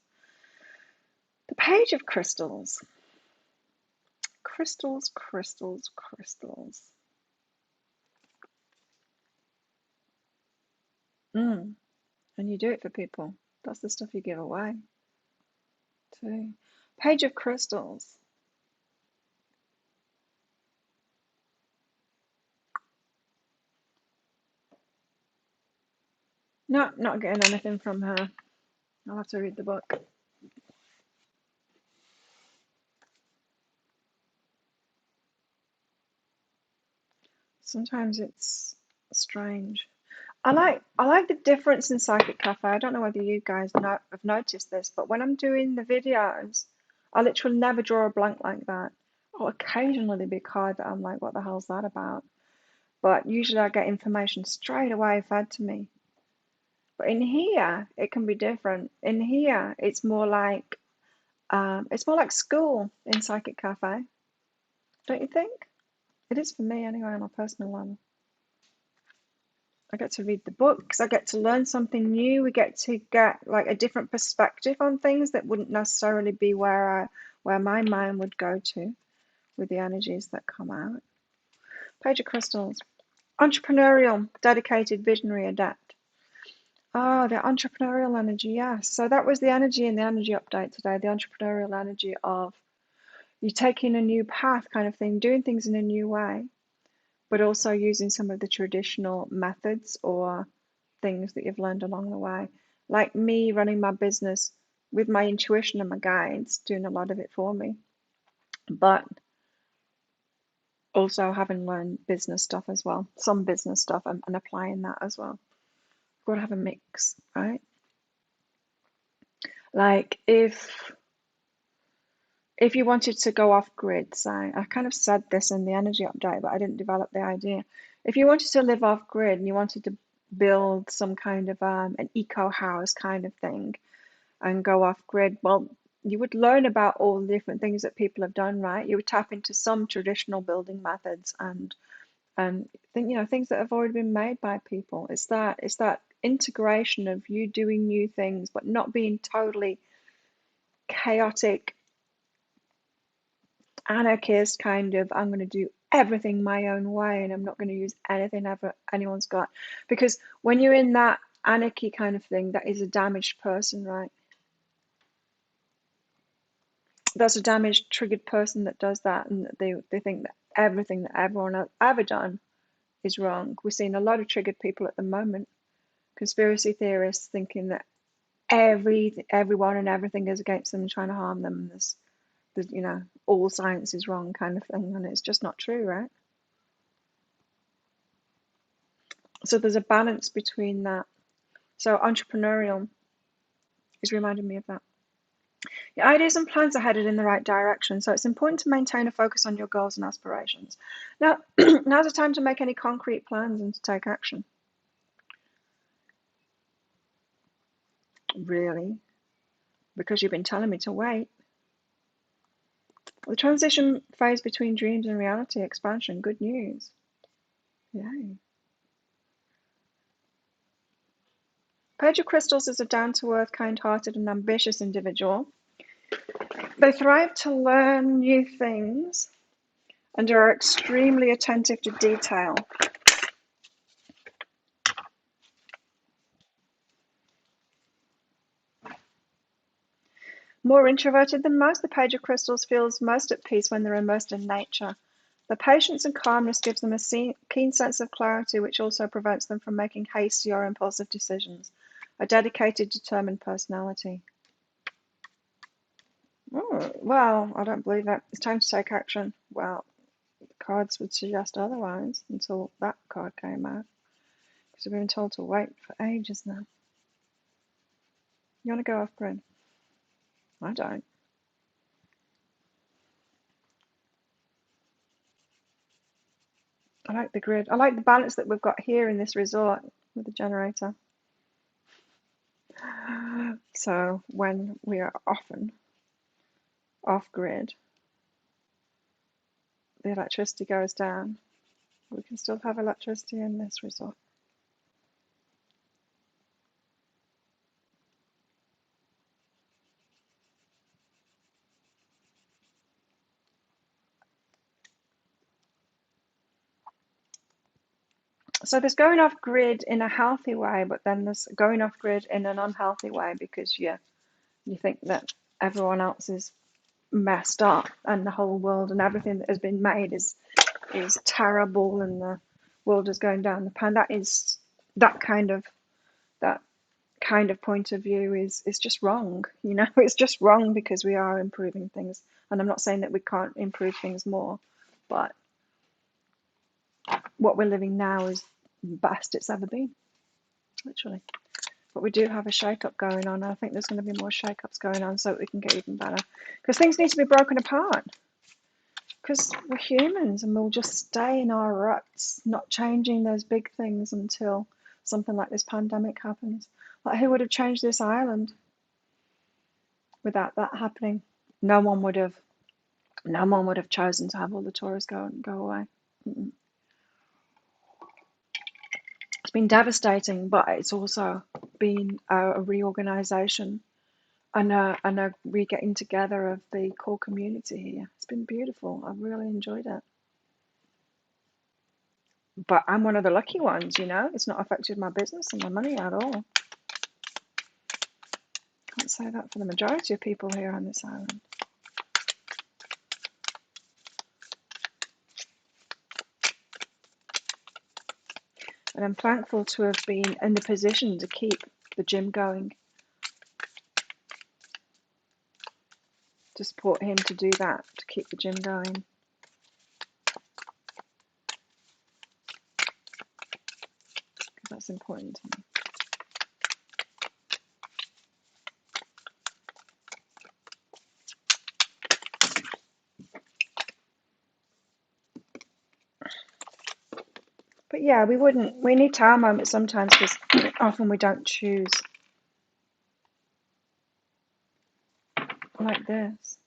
The Page of Crystals. Crystals, crystals, crystals. And you do it for people. That's the stuff you give away too. Page of Crystals. No, not getting anything from her. I'll have to read the book. Sometimes it's strange. I like the difference in Psychic Cafe. I don't know whether you guys have noticed this, but when I'm doing the videos, I literally never draw a blank like that. Or occasionally there'll be a card that I'm like, what the hell's that about? But usually I get information straight away fed to me. But in here, it can be different. In here, it's more like school in Psychic Cafe. Don't you think? It is for me anyway, on a personal level. I get to read the books. I get to learn something new. We get to get like a different perspective on things that wouldn't necessarily be where my mind would go to with the energies that come out. Page of Crystals. Entrepreneurial, dedicated, visionary, adept. Oh, the entrepreneurial energy, yes. So that was the energy in the energy update today, the entrepreneurial energy of you taking a new path kind of thing, doing things in a new way, but also using some of the traditional methods or things that you've learned along the way. Like me running my business with my intuition and my guides, doing a lot of it for me, but also having learned business stuff as well, some business stuff, and applying that as well. Got to have a mix, right? Like if you wanted to go off grid, say, I kind of said this in the energy update, but I didn't develop the idea. If you wanted to live off grid and you wanted to build some kind of an eco house kind of thing and go off grid, well, you would learn about all the different things that people have done, right? You would tap into some traditional building methods and things that have already been made by people. It's that integration of you doing new things, but not being totally chaotic anarchist kind of, I'm going to do everything my own way and I'm not going to use anything ever anyone's got. Because when you're in that anarchy kind of thing, that is a damaged person, right? That's a damaged, triggered person that does that, and they think that everything that everyone has ever done is wrong. We're seeing a lot of triggered people at the moment. Conspiracy theorists thinking that everyone and everything is against them and trying to harm them. There's all science is wrong kind of thing, and it's just not true, right? So there's a balance between that. So entrepreneurial is reminding me of that. Your ideas and plans are headed in the right direction, so it's important to maintain a focus on your goals and aspirations. Now, now's the time to make any concrete plans and to take action. Really? Because you've been telling me to wait. The transition phase between dreams and reality expansion. Good news. Yay. Page of Crystals is a down-to-earth, kind-hearted, and ambitious individual. They thrive to learn new things and are extremely attentive to detail. More introverted than most, the Page of Crystals feels most at peace when they're immersed in nature. The patience and calmness gives them a keen sense of clarity, which also prevents them from making hasty or impulsive decisions. A dedicated, determined personality. Oh, well, I don't believe that. It's time to take action. Well, the cards would suggest otherwise until that card came out. Because we've been told to wait for ages now. You want to go off grid? I don't. I like the grid. I like the balance that we've got here in this resort with the generator. So when we are often off grid, the electricity goes down. We can still have electricity in this resort. So there's going off grid in a healthy way, but then there's going off grid in an unhealthy way because you think that everyone else is messed up and the whole world and everything that has been made is terrible and the world is going down the pan. That kind of point of view is just wrong. It's just wrong because we are improving things, and I'm not saying that we can't improve things more, but what we're living now is the best it's ever been, literally. But we do have a shake-up going on. I think there's going to be more shake-ups going on so that we can get even better, because things need to be broken apart, because we're humans and we'll just stay in our ruts, not changing those big things until something like this pandemic happens. Like, who would have changed this island without that happening? No one would have chosen to have all the tourists go away. It's been devastating, but it's also been a reorganization and a re-getting together of the core community here. It's been beautiful. I've really enjoyed it. But I'm one of the lucky ones, It's not affected my business and my money at all. Can't say that for the majority of people here on this island. And I'm thankful to have been in the position to keep the gym going, to support him to do that, to keep the gym going. Because that's important to me. But yeah, we need time moments sometimes because often we don't choose. Like this.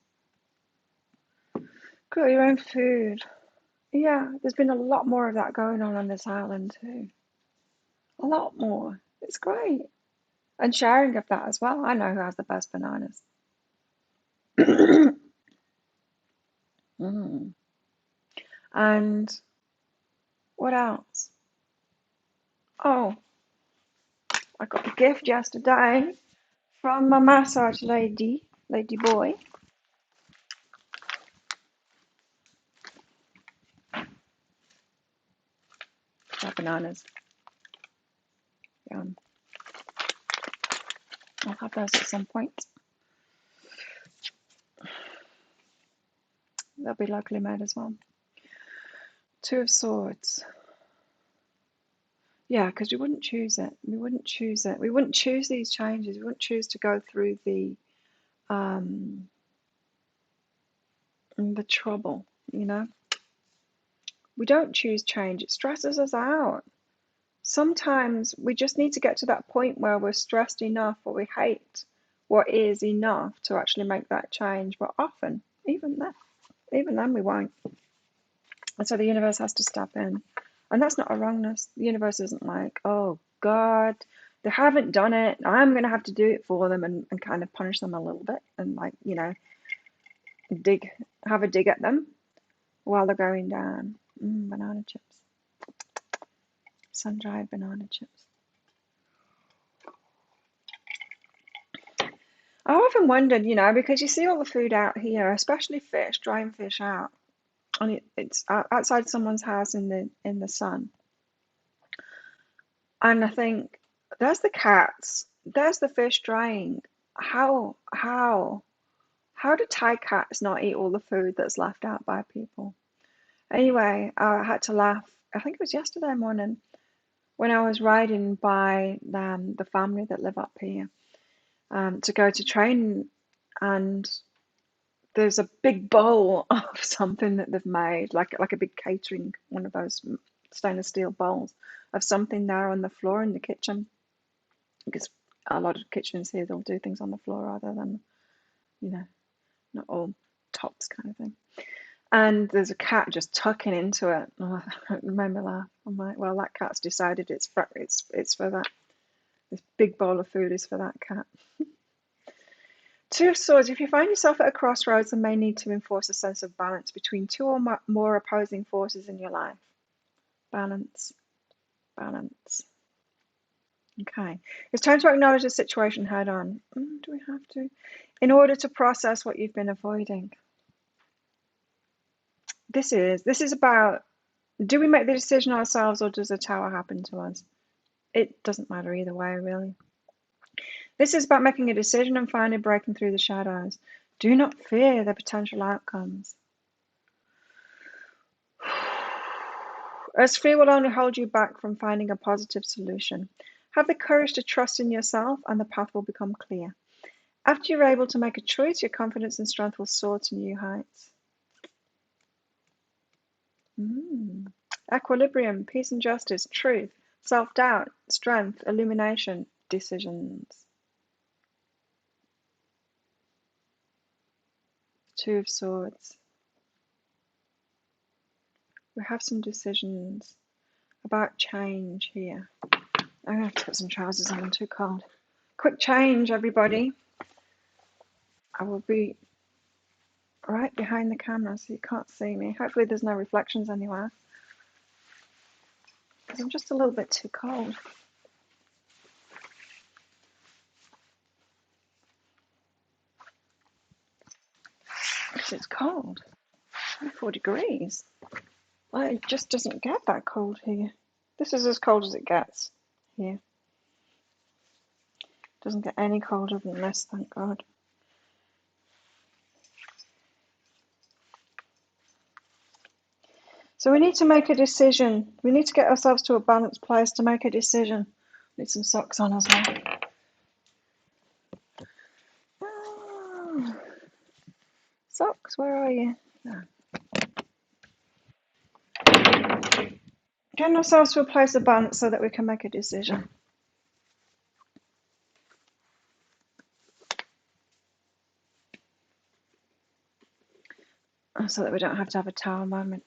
Cook your own food. Yeah, there's been a lot more of that going on this island too. A lot more. It's great. And sharing of that as well. I know who has the best bananas. And what else? Oh, I got a gift yesterday from my massage lady boy. Bananas. Yum. I'll have those at some point. They'll be locally made as well. Two of Swords. Yeah, because we wouldn't choose it. We wouldn't choose it. We wouldn't choose these changes. We wouldn't choose to go through the trouble, We don't choose change. It stresses us out. Sometimes we just need to get to that point where we're stressed enough or we hate what is enough to actually make that change. But often, even then we won't. And so the universe has to step in. And that's not a wrongness. The universe isn't like, oh God, They haven't done it. I'm going to have to do it for them and kind of punish them a little bit and, like, you know, have a dig at them while they're going down. Banana chips. Sun-dried banana chips. I often wondered, you know, because you see all the food out here, especially fish, drying fish out, and it's outside someone's house in the sun. And I think, there's the cats, there's the fish drying. How do Thai cats not eat all the food that's left out by people? Anyway, I had to laugh. I think it was yesterday morning when I was riding by the family that live up here to go to train, and there's a big bowl of something that they've made, like a big catering, one of those stainless steel bowls of something there on the floor in the kitchen, because a lot of kitchens here, they'll do things on the floor rather than, you know, not all tops kind of thing. And there's a cat just tucking into it. Oh, it made me laugh. I'm like, well, that cat's decided it's for that. This big bowl of food is for that cat. Two of Swords. If you find yourself at a crossroads and may need to enforce a sense of balance between two or more opposing forces in your life. Balance. Balance. Okay. It's time to acknowledge the situation head on. Do we have to? In order to process what you've been avoiding. This is about, do we make the decision ourselves or does the tower happen to us? It doesn't matter either way, really. This is about making a decision and finally breaking through the shadows. Do not fear the potential outcomes. As fear will only hold you back from finding a positive solution. Have the courage to trust in yourself and the path will become clear. After you're able to make a choice, your confidence and strength will soar to new heights. Equilibrium, peace and justice, truth, self-doubt, strength, illumination, decisions. Two of Swords. We have some decisions about change here. I'm going to have to put some trousers on, I'm too cold. Quick change, everybody. I will be right behind the camera so you can't see me. Hopefully there's no reflections anywhere, because I'm just a little bit too cold. Because it's cold. 24 degrees. Well, it just doesn't get that cold here. This is as cold as it gets here. It doesn't get any colder than this, thank God. So we need to make a decision. We need to get ourselves to a balanced place to make a decision. Need some socks on as well. Oh. Socks, where are you? No. Getting ourselves to a place of balance so that we can make a decision. So that we don't have to have a tower moment.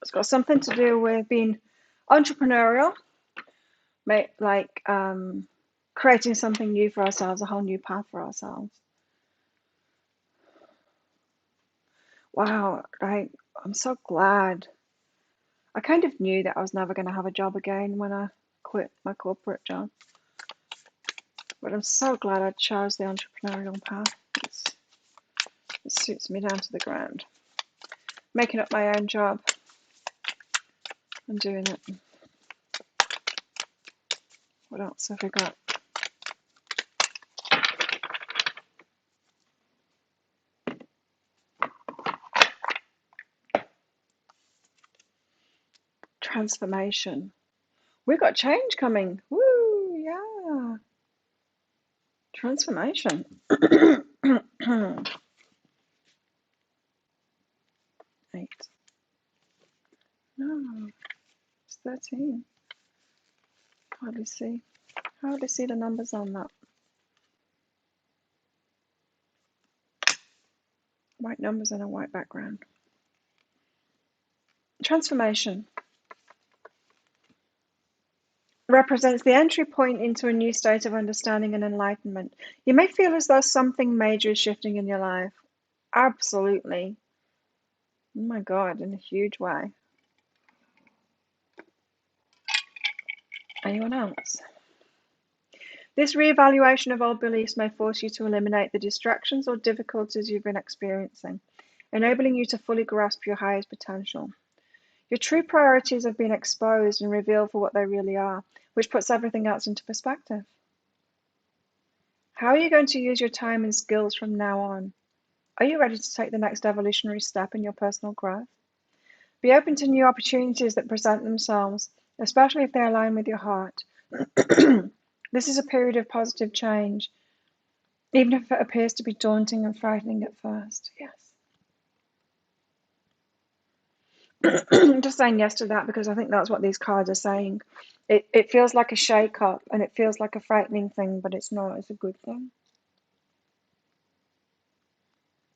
It's got something to do with being entrepreneurial, like creating something new for ourselves, a whole new path for ourselves. Wow, I'm so glad. I kind of knew that I was never going to have a job again when I quit my corporate job. But I'm so glad I chose the entrepreneurial path. It suits me down to the ground. Making up my own job and doing it. What else have we got? Transformation. We've got change coming. Woo, yeah. Transformation. 8. No, it's 13. Hardly see the numbers on that. White numbers on a white background. Transformation. represents the entry point into a new state of understanding and enlightenment. You may feel as though something major is shifting in your life. Absolutely. Oh my God, in a huge way. Anyone else? This reevaluation of old beliefs may force you to eliminate the distractions or difficulties you've been experiencing, enabling you to fully grasp your highest potential. Your true priorities have been exposed and revealed for what they really are, which puts everything else into perspective. How are you going to use your time and skills from now on? Are you ready to take the next evolutionary step in your personal growth? Be open to new opportunities that present themselves, especially if they align with your heart. This is a period of positive change, even if it appears to be daunting and frightening at first. Yes. I'm just saying yes to that because I think that's what these cards are saying. It feels like a shake-up and it feels like a frightening thing, but it's not. It's a good thing.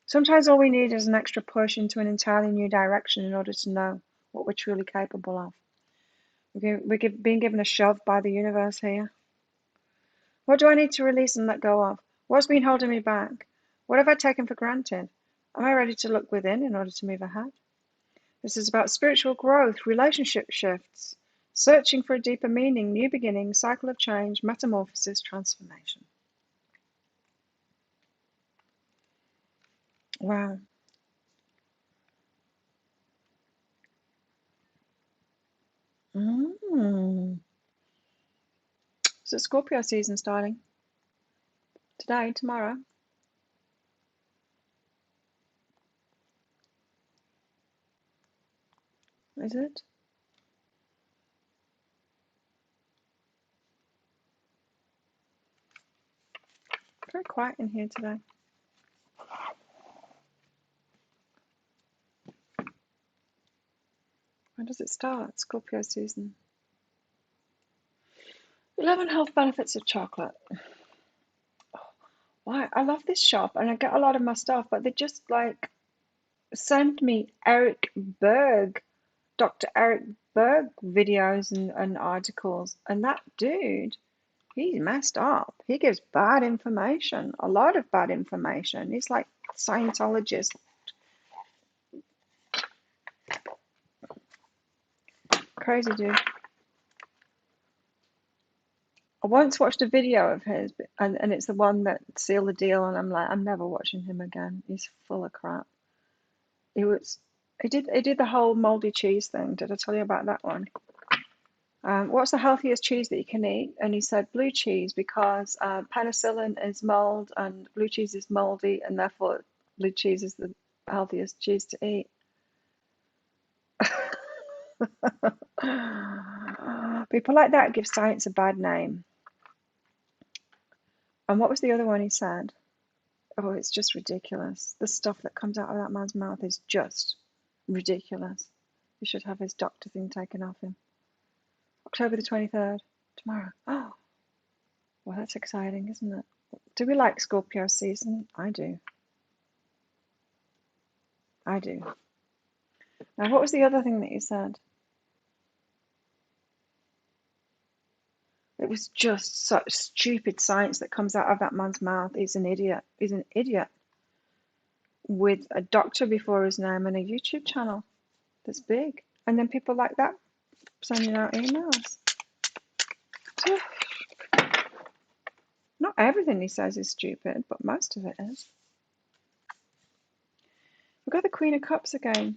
Sometimes all we need is an extra push into an entirely new direction in order to know what we're truly capable of. We're being given a shove by the universe here. What do I need to release and let go of? What's been holding me back? What have I taken for granted? Am I ready to look within in order to move ahead? This is about spiritual growth, relationship shifts, searching for a deeper meaning, new beginnings, cycle of change, metamorphosis, transformation. Wow. So Scorpio season starting today, tomorrow. Is it? Very quiet in here today. When does it start? Scorpio season. 11 health benefits of chocolate. Why? I love this shop and I get a lot of my stuff, but they just like send me Eric Berg, Dr. Eric Berg videos and articles. And that dude, he's messed up. He gives bad information, a lot of bad information. He's like Scientologist. Crazy dude. I once watched a video of his, and it's the one that sealed the deal, and I'm like, I'm never watching him again. He's full of crap. He did the whole moldy cheese thing. Did I tell you about that one? What's the healthiest cheese that you can eat? And he said blue cheese because penicillin is mold and blue cheese is moldy, and therefore blue cheese is the healthiest cheese to eat. People like that give science a bad name. And what was the other one he said? Oh, it's just ridiculous. The stuff that comes out of that man's mouth is just ridiculous. He should have his doctor thing taken off him. October the 23rd, tomorrow. Oh, well, that's exciting, isn't it? Do we like Scorpio season? I do. I do. Now, what was the other thing that you said? It was just such stupid science that comes out of that man's mouth. He's an idiot. He's an idiot. With a doctor before his name and a YouTube channel that's big. And then people like that sending out emails. Not everything he says is stupid, but most of it is. We've got the Queen of Cups again.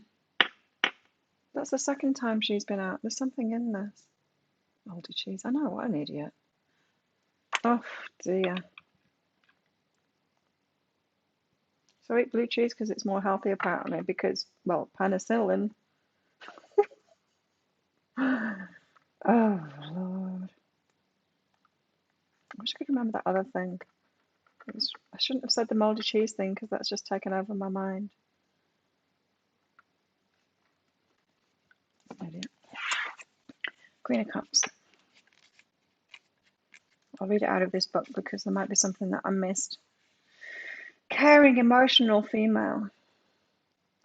That's the second time she's been out. There's something in this. Moldy cheese. I know, what an idiot. Oh, dear. So eat blue cheese because it's more healthy, apparently, because, well, penicillin. Oh, Lord. I wish I could remember that other thing. I shouldn't have said the moldy cheese thing because that's just taken over my mind. Idiot. Queen of Cups. I'll read it out of this book because there might be something that I missed. Caring, emotional female.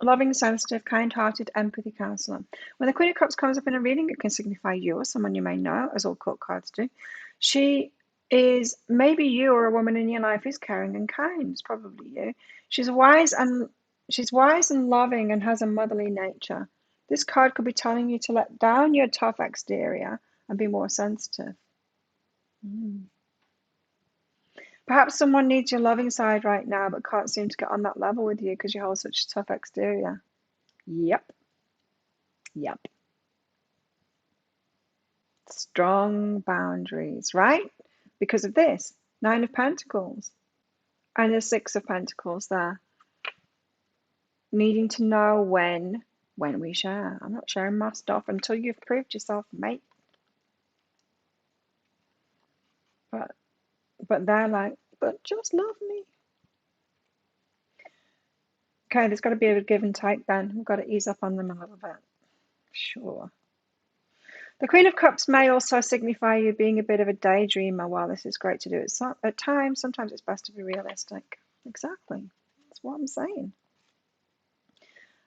Loving, sensitive, kind-hearted, empathy counselor. When the Queen of Cups comes up in a reading, it can signify you or someone you may know, as all court cards do. She is maybe you or a woman in your life who's caring and kind. It's probably you. She's wise and loving and has a motherly nature. This card could be telling you to let down your tough exterior and be more sensitive. Perhaps someone needs your loving side right now but can't seem to get on that level with you because you hold such a tough exterior. Yep. Strong boundaries, right? Because of this. 9 of Pentacles. And the 6 of Pentacles there. Needing to know when we share. I'm not sharing my stuff until you've proved yourself, mate. But they're like, but just love me. Okay, there's got to be a give and take then. We've got to ease up on them a little bit. Sure. The Queen of Cups may also signify you being a bit of a daydreamer. While this is great to do at times, sometimes it's best to be realistic. Exactly. That's what I'm saying.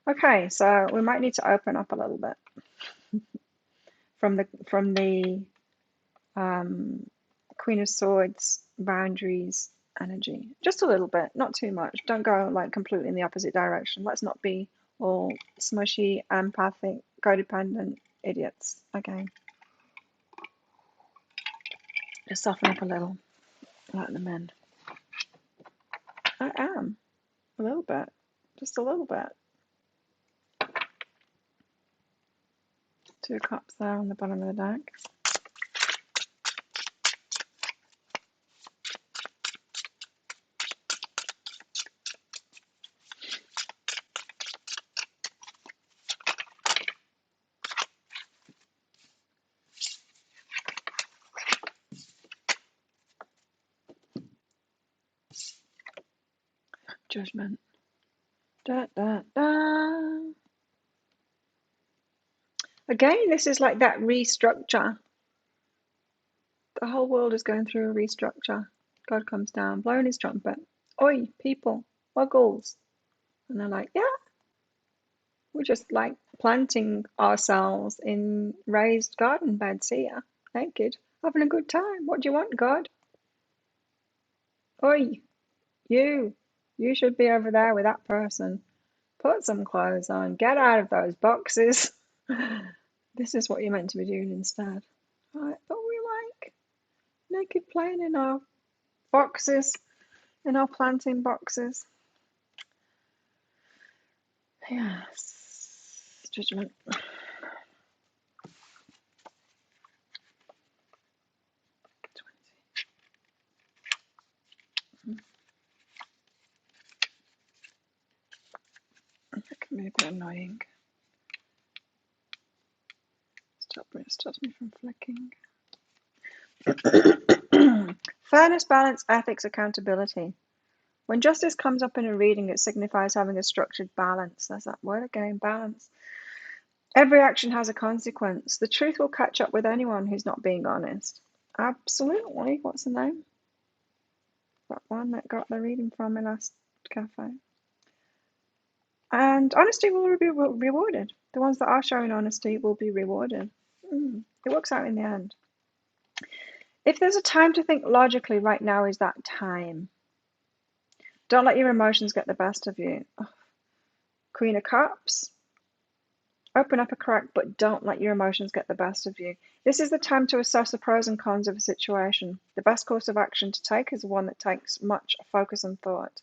Okay, so we might need to open up a little bit from the Queen of Swords boundaries energy. Just a little bit, not too much. Don't go like completely in the opposite direction. Let's not be all smushy, empathic, codependent idiots. Okay. Just soften up a little. Let them in. I am. A little bit. Just a little bit. 2 cups there on the bottom of the deck. Judgment. Da, da, da. Again, this is like that restructure. The whole world is going through a restructure. God comes down, blowing his trumpet. Oi, people, muggles. And they're like, yeah, we're just like planting ourselves in raised garden beds here, naked, having a good time. What do you want, God? Oi, you should be over there with that person. Put some clothes on, get out of those boxes. This is what you're meant to be doing instead. Right, but we like naked playing in our boxes, in our planting boxes. Yes, judgment. That can be a bit annoying. Stops me from flicking. Fairness, balance, ethics, accountability. When justice comes up in a reading, it signifies having a structured balance. There's that word again, balance. Every action has a consequence. The truth will catch up with anyone who's not being honest. Absolutely. What's the name? That one that got the reading from my last cafe. And honesty will be rewarded. The ones that are showing honesty will be rewarded. It works out in the end. If there's a time to think logically, right now is that time. Don't let your emotions get the best of you. Queen of Cups. Open up a crack, but don't let your emotions get the best of you. This is the time to assess the pros and cons of a situation. The best course of action to take is one that takes much focus and thought.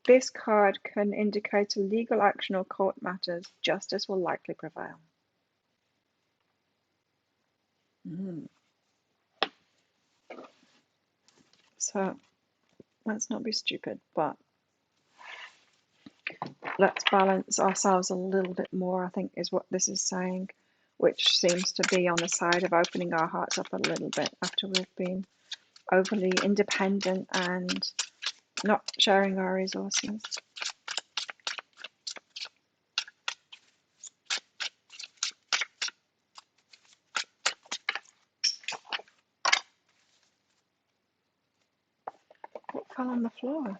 This card can indicate a legal action or court matters. Justice will likely prevail. So let's not be stupid, but let's balance ourselves a little bit more, I think is what this is saying, which seems to be on the side of opening our hearts up a little bit after we've been overly independent and not sharing our resources. What fell on the floor?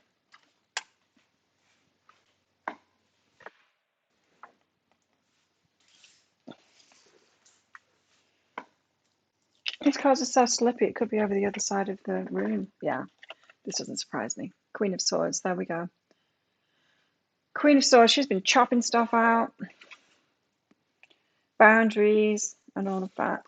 These cards are so slippy, it could be over the other side of the room. Yeah, this doesn't surprise me. Queen of Swords, there we go. Queen of Swords, she's been chopping stuff out. Boundaries and all of that.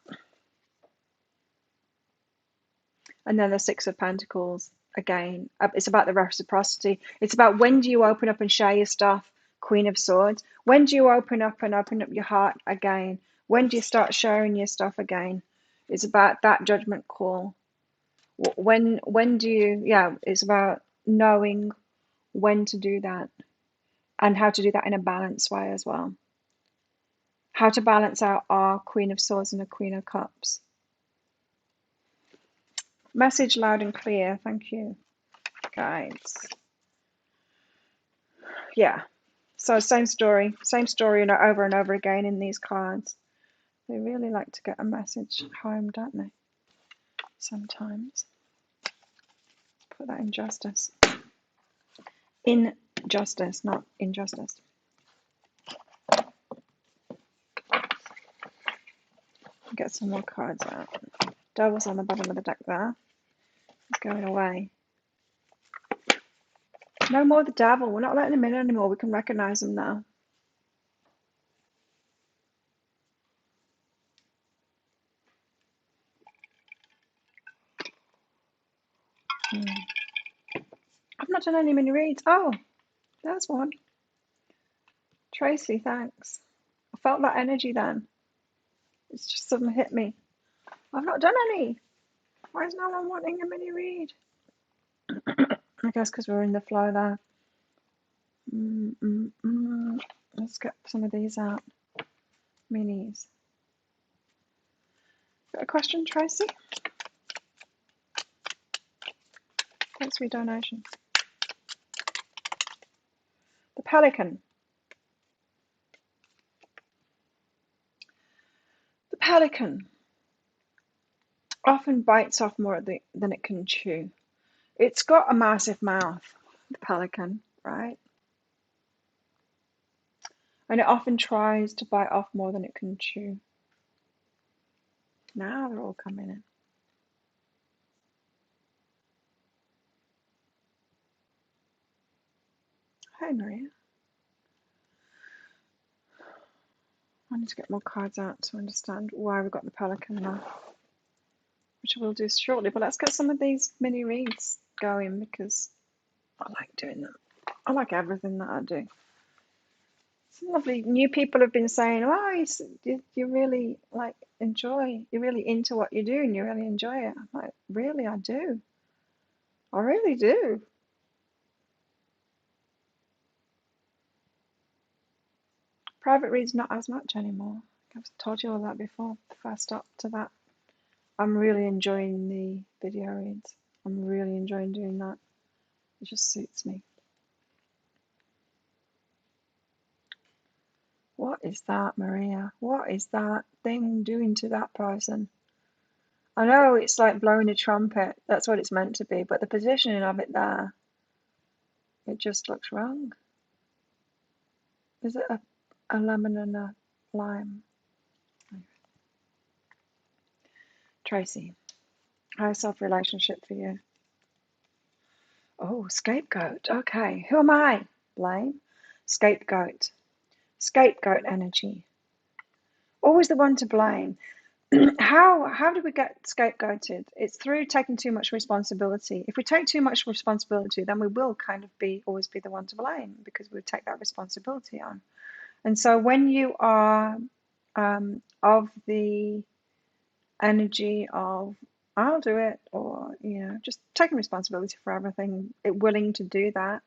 And then the Six of Pentacles, again, it's about the reciprocity. It's about when do you open up and share your stuff, Queen of Swords? When do you open up your heart again? When do you start sharing your stuff again? It's about that judgment call. When do you, yeah, it's about knowing when to do that and how to do that in a balanced way as well. How to balance out our Queen of Swords and a Queen of Cups. Message loud and clear. Thank you, guides. Yeah. So same story over and over again in these cards. They really like to get a message home, don't they? Sometimes. Put that in justice. Injustice, not injustice. Get some more cards out. Devil's on the bottom of the deck there. It's going away. No more the devil. We're not letting him in anymore. We can recognize him now. I've not done any mini reads. Oh, there's one. Tracy, thanks. I felt that energy then. It's just suddenly hit me. I've not done any. Why is no one wanting a mini read? I guess because we're in the flow there. Let's get some of these out. Minis. Got a question, Tracy? Thanks for your donation. The Pelican. The Pelican often bites off more than it can chew. It's got a massive mouth, the Pelican, right? And it often tries to bite off more than it can chew. Now they're all coming in. Hi, Maria. I need to get more cards out to understand why we've got the Pelican now, which I will do shortly. But let's get some of these mini reads going because I like doing them. I like everything that I do. Some lovely new people have been saying, "Oh, you really like enjoy. You're really into what you do, and you really enjoy it." I'm like, "Really, I do. I really do." Private reads not as much anymore. I've told you all that before. First up to that, I'm really enjoying the video reads. I'm really enjoying doing that. It just suits me. What is that, Maria? What is that thing doing to that person? I know it's like blowing a trumpet. That's what it's meant to be. But the positioning of it there, it just looks wrong. Is it a lemon and a lime? Tracy, high self-relationship for you. Oh, scapegoat. Okay, who am I? Blame. Scapegoat. Scapegoat energy. Always the one to blame. How do we get scapegoated? It's through taking too much responsibility. If we take too much responsibility, then we will kind of always be the one to blame because we take that responsibility on. And so when you are of the energy of I'll do it, or just taking responsibility for everything, willing to do that,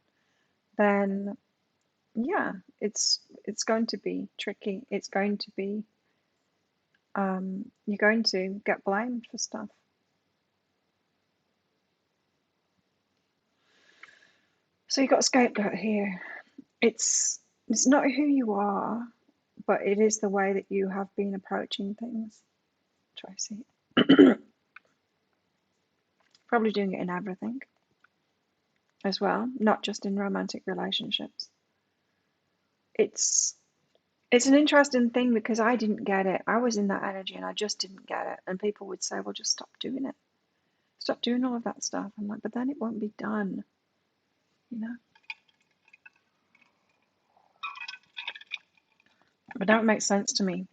then yeah, it's going to be tricky. It's going to be you're going to get blamed for stuff. So you've got a scapegoat here. It's not who you are, but it is the way that you have been approaching things, Tracy. Probably doing it in everything as well, not just in romantic relationships. It's It's an interesting thing because I didn't get it. I was in that energy and I just didn't get it. And people would say, well, just stop doing it. Stop doing all of that stuff. I'm like, but then it won't be done, you know? But that makes sense to me,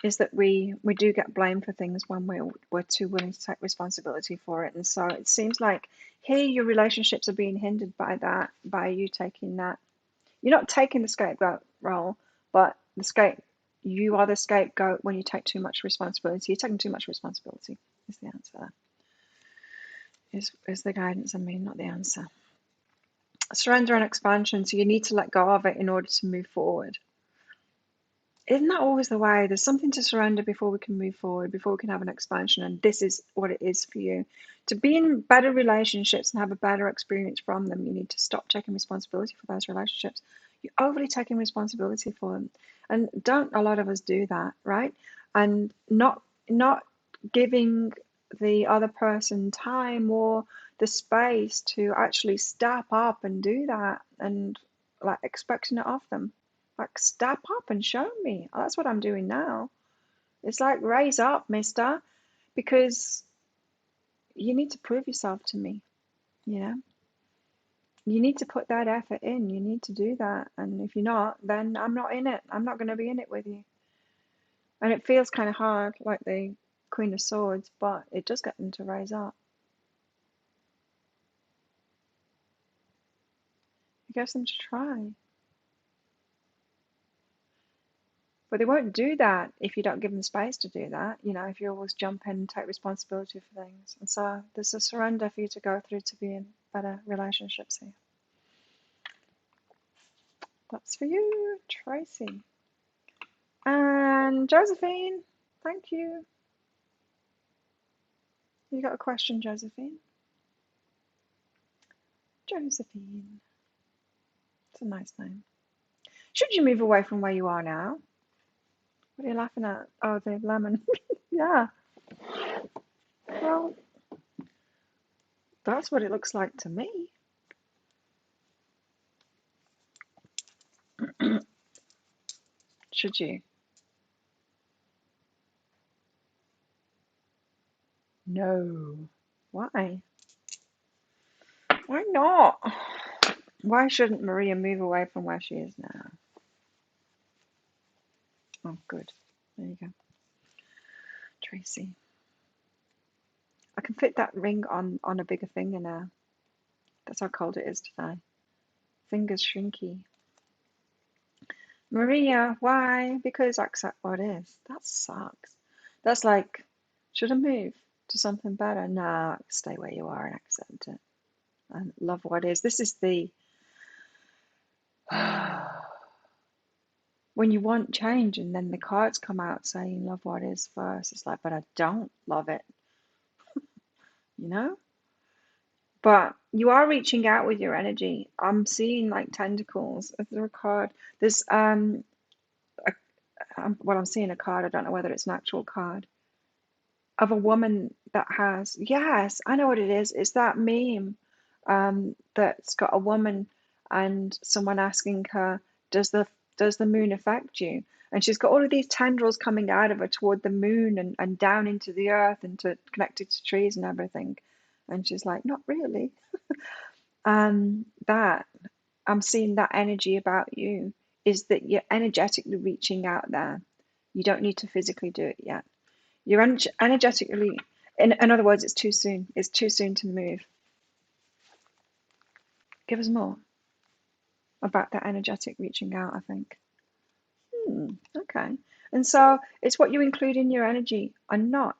is that we do get blamed for things when we're too willing to take responsibility for it. And so it seems like here your relationships are being hindered by that, by you taking that. You're not taking the scapegoat role, but you are the scapegoat when you take too much responsibility. You're taking too much responsibility is the answer. Is the guidance, I mean, not the answer. Surrender and expansion. So you need to let go of it in order to move forward. Isn't that always the way? There's something to surrender before we can move forward, before we can have an expansion. And this is what it is for you. To be in better relationships and have a better experience from them, you need to stop taking responsibility for those relationships. You're overly taking responsibility for them. And don't a lot of us do that, right? And not giving the other person time or the space to actually step up and do that, and like expecting it of them. Like, step up and show me. That's what I'm doing now. It's like, raise up, mister, because you need to prove yourself to me, you know? You need to put that effort in. You need to do that. And if you're not, then I'm not in it. I'm not going to be in it with you. And it feels kind of hard, like the Queen of Swords, but it does get them to raise up. It gets them to try. But they won't do that if you don't give them space to do that, you know, if you always jump in and take responsibility for things. And so there's a surrender for you to go through to be in better relationships here. That's for you, Tracy. And Josephine, thank you. You got a question, Josephine? Josephine. It's a nice name. Should you move away from where you are now? What are you laughing at? Oh, the lemon. Yeah. Well, that's what it looks like to me. Should you? No. Why? Why not? Why shouldn't Maria move away from where she is now? Oh, good. There you go. Tracy. I can fit that ring on a bigger finger now. That's how cold it is today. Fingers shrinky. Maria, why? Because accept what is. That sucks. That's like, should I move to something better? No, stay where you are and accept it. And love what is. This is the when you want change and then the cards come out saying love what is first. It's like, but I don't love it, you know? But you are reaching out with your energy. I'm seeing like tentacles. Is there a card? There's well, I'm seeing a card. I don't know whether it's an actual card of a woman that has. Yes, I know what it is. It's that meme that's got a woman and someone asking her, does the moon affect you? And she's got all of these tendrils coming out of her toward the moon and down into the earth and connected to trees and everything. And she's like, not really. That I'm seeing that energy about you is that you're energetically reaching out there. You don't need to physically do it yet. You're energetically, in other words, it's too soon. It's too soon to move. Give us more about that energetic reaching out, I think. Okay. And so it's what you include in your energy or not,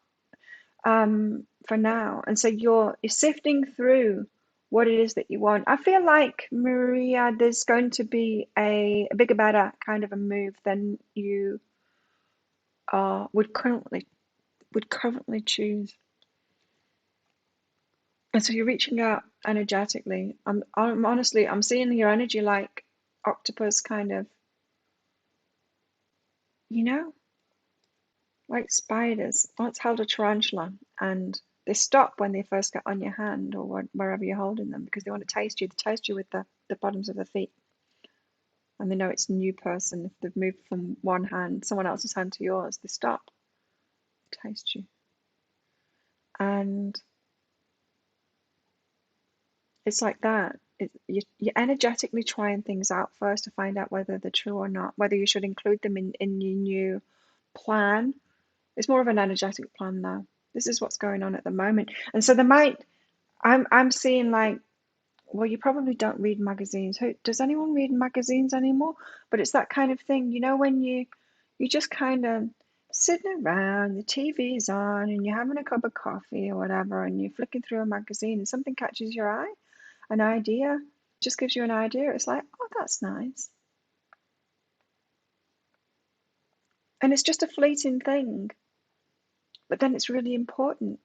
for now. And so you're sifting through what it is that you want. I feel like, Maria, there's going to be a bigger, better kind of a move than you would currently choose. And so you're reaching out energetically. I'm honestly, I'm seeing your energy like octopus kind of, you know, like spiders. Once held a tarantula and they stop when they first get on your hand or wherever you're holding them because they want to taste you. They taste you with the bottoms of their feet. and they know it's a new person. If they've moved from one hand, someone else's hand to yours, they stop, taste you. And it's like that. You're energetically trying things out first to find out whether they're true or not, whether you should include them in your new plan. It's more of an energetic plan now. This is what's going on at the moment. And so I'm seeing like, well, you probably don't read magazines. Does anyone read magazines anymore? But it's that kind of thing, when you just kind of sitting around, the TV's on, and you're having a cup of coffee or whatever, and you're flicking through a magazine, and something catches your eye, an idea, just gives you an idea. It's like, oh, that's nice. And it's just a fleeting thing, but then it's really important.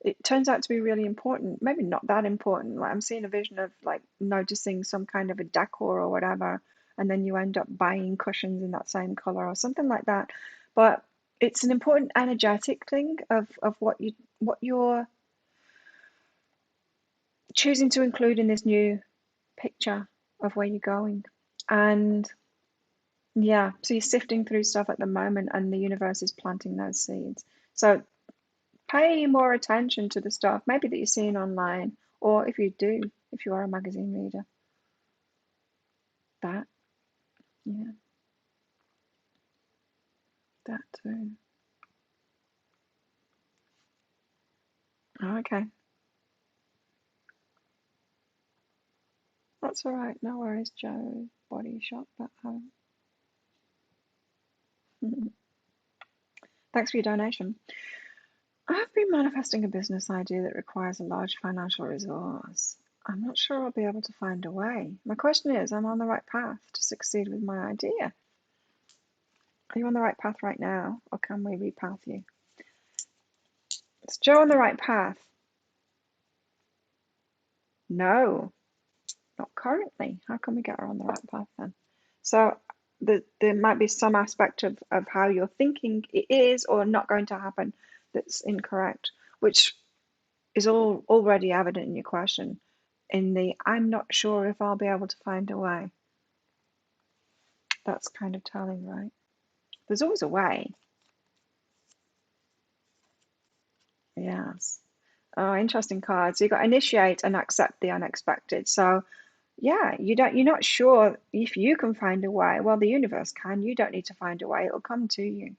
It turns out to be really important. Maybe not that important. Like I'm seeing a vision of like noticing some kind of a decor or whatever, and then you end up buying cushions in that same color or something like that. But it's an important energetic thing of what you're choosing to include in this new picture of where you're going. And yeah, so you're sifting through stuff at the moment, and the universe is planting those seeds. So pay more attention to the stuff maybe that you're seeing online, or if you are a magazine reader, that, yeah, that too. Okay, that's all right. No worries, Joe. Body shop at home. Thanks for your donation. I've been manifesting a business idea that requires a large financial resource. I'm not sure I'll be able to find a way. My question is, am I on the right path to succeed with my idea? Are you on the right path right now, or can we repath you? Is Joe on the right path? No, not currently. How can we get her on the right path then? So there might be some aspect of how you're thinking it is or not going to happen that's incorrect, which is all already evident in your question. In the I'm not sure if I'll be able to find a way. That's kind of telling, right? There's always a way. Yes. Oh, interesting card. So you got initiate and accept the unexpected. So yeah, you're not sure if you can find a way. Well, the universe can. You don't need to find a way. It'll come to you.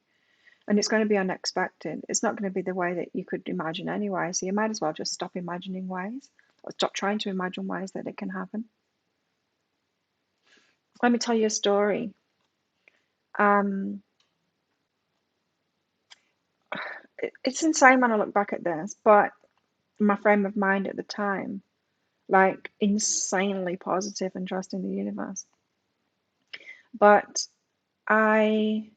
And it's going to be unexpected. It's not going to be the way that you could imagine anyway. So you might as well just stop imagining ways, or stop trying to imagine ways that it can happen. Let me tell you a story. It's insane when I look back at this, but my frame of mind at the time, like insanely positive and trusting the universe. But my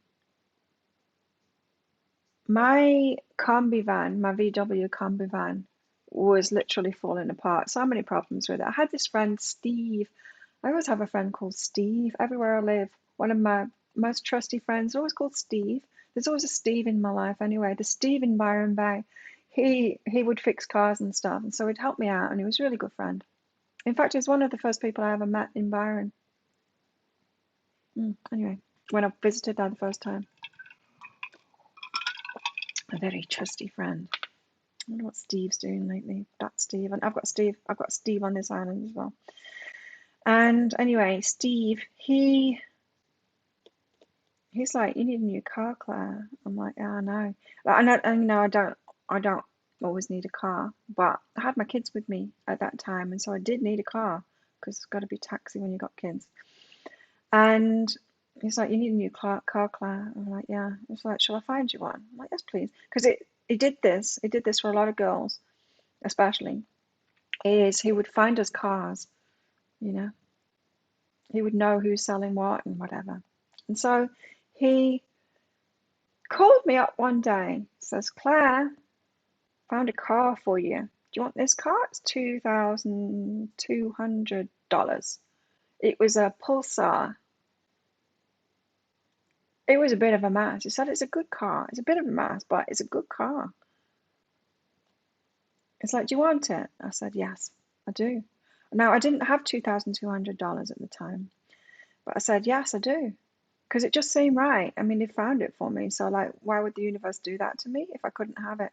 combi van, my VW combi van, was literally falling apart. So many problems with it. I had this friend, Steve. I always have a friend called Steve everywhere I live. One of my most trusty friends, always called Steve. There's always a Steve in my life anyway. The Steve in Byron Bay. He would fix cars and stuff, and so he'd help me out, and he was a really good friend. In fact, he's one of the first people I ever met in Byron. Anyway, when I visited there the first time. A very trusty friend. I wonder what Steve's doing lately. That's Steve. And I've got Steve on this island as well. And anyway, Steve, he's like, you need a new car, Claire. I'm like, yeah, I know. I don't always need a car, but I had my kids with me at that time, and so I did need a car because it's got to be taxi when you got kids. And he's like, you need a new car, Claire. I'm like, yeah. He's like, shall I find you one? I'm like, yes, please. Because he did this for a lot of girls, especially, is he would find us cars, He would know who's selling what and whatever. And so he called me up one day, says, Claire, found a car for you. Do you want this car? It's $2,200. It was a Pulsar. It was a bit of a mess. He said, it's a good car. It's a bit of a mess, but it's a good car. It's like, do you want it? I said, yes, I do. Now, I didn't have $2,200 at the time, But I said, yes, I do. Because it just seemed right. I mean, they found it for me. So, like, why would the universe do that to me if I couldn't have it?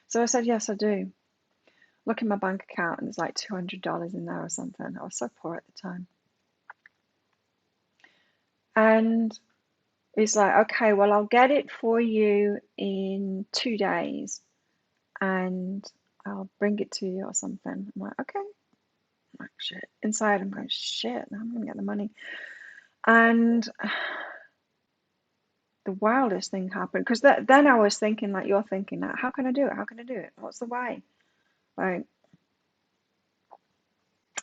So I said, yes, I do. Look in my bank account, and there's like $200 in there or something. I was so poor at the time. And he's like, okay, well, I'll get it for you in 2 days and I'll bring it to you or something. I'm like, okay. I'm like, shit. Inside, I'm going, shit, now I'm going to get the money. And the wildest thing happened because then I was thinking, like you're thinking, that how can I do it? How can I do it? What's the way? Like,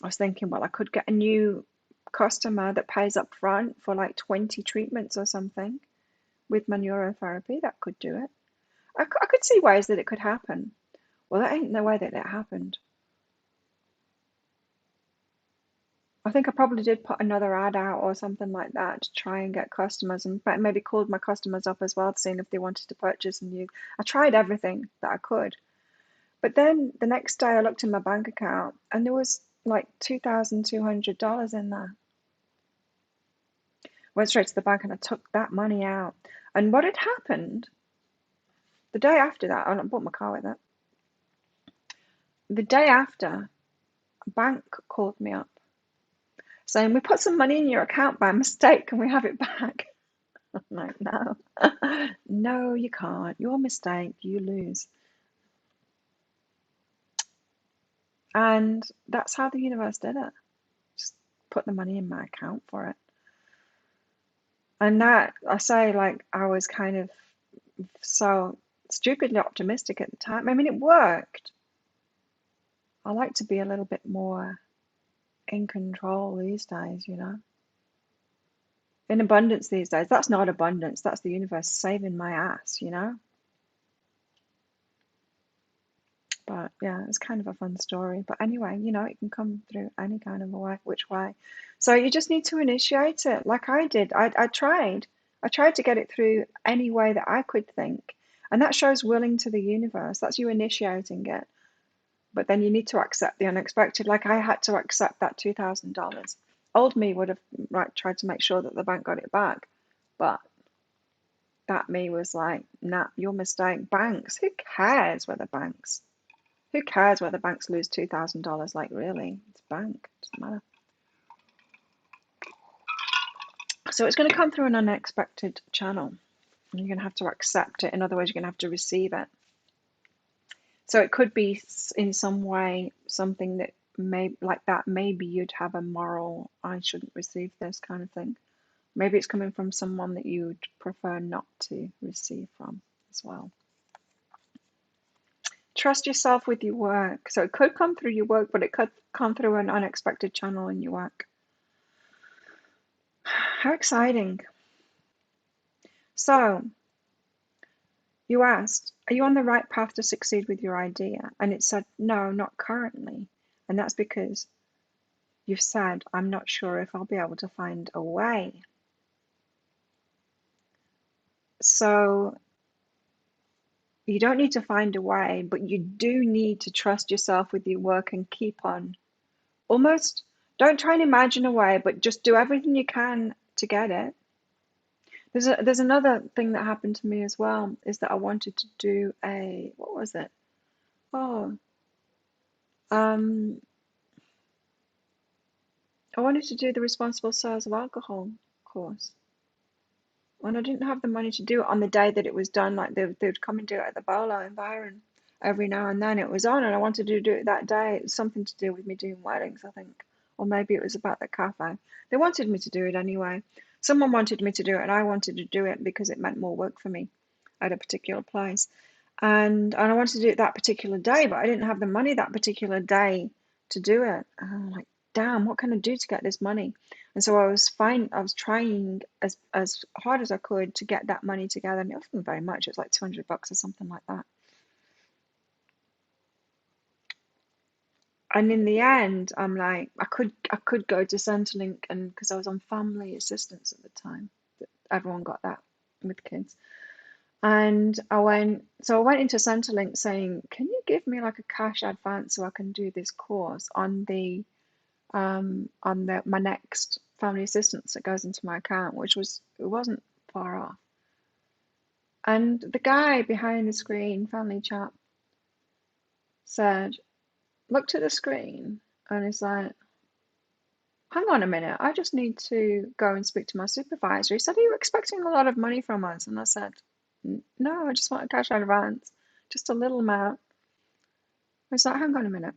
I was thinking, well, I could get a new customer that pays up front for like 20 treatments or something with my neurotherapy. That could do it. I could see ways that it could happen. Well, that ain't no way that it happened. I think I probably did put another ad out or something like that to try and get customers, and maybe called my customers up as well, seeing if they wanted to purchase a new. I tried everything that I could. But then the next day I looked in my bank account and there was like $2,200 in there. Went straight to the bank and I took that money out. And what had happened the day after that, I bought my car with it. The day after, a bank called me up saying, we put some money in your account by mistake, can we have it back? I'm like, no, no, you can't. Your mistake, you lose. And that's how the universe did it. Just put the money in my account for it. And that, I say, like, I was kind of so stupidly optimistic at the time. I mean, it worked. I like to be a little bit more in control these days, you know. In abundance these days. That's not abundance. That's the universe saving my ass, you know. But yeah, it's kind of a fun story. But anyway, you know, it can come through any kind of a way, which way. So you just need to initiate it, like I did. I tried. I tried to get it through any way that I could think. And that shows willing to the universe. That's you initiating it. But then you need to accept the unexpected. Like I had to accept that $2,000. Old me would have tried to make sure that the bank got it back. But that me was like, nah, your mistake. Banks, who cares whether banks? Who cares whether banks lose $2,000? Like, really? It's a bank. It doesn't matter. So it's going to come through an unexpected channel. And you're going to have to accept it. In other words, you're going to have to receive it. So it could be in some way something that like that. Maybe you'd have a moral, I shouldn't receive this kind of thing. Maybe it's coming from someone that you would prefer not to receive from as well. Trust yourself with your work. So it could come through your work, but it could come through an unexpected channel in your work. How exciting. So you asked, are you on the right path to succeed with your idea? And it said, no, not currently. And that's because you've said, I'm not sure if I'll be able to find a way. So you don't need to find a way, but you do need to trust yourself with your work and keep on. Almost don't try and imagine a way, but just do everything you can to get it. There's another thing that happened to me as well, is that I wanted to do what was it? Oh, I wanted to do the responsible sales of alcohol course. And I didn't have the money to do it on the day that it was done. Like they would come and do it at the bowler in Byron every now and then. It was on, and I wanted to do it that day. It was something to do with me doing weddings, I think, or maybe it was about the cafe. They wanted me to do it anyway. Someone wanted me to do it, and I wanted to do it because it meant more work for me at a particular place. And I wanted to do it that particular day, but I didn't have the money that particular day to do it. And I'm like, damn, what can I do to get this money? And so I was trying as hard as I could to get that money together. And it wasn't very much. It was like $200 or something like that. And in the end, I'm like, I could go to Centrelink, and because I was on family assistance at the time, everyone got that with kids. And I went into Centrelink saying, can you give me like a cash advance so I can do this course on my next family assistance that goes into my account, it wasn't far off. And the guy behind the screen, family chat, looked at the screen and is like, hang on a minute, I just need to go and speak to my supervisor. He said, are you expecting a lot of money from us? And I said, no, I just want a cash advance, just a little amount. I was like, hang on a minute.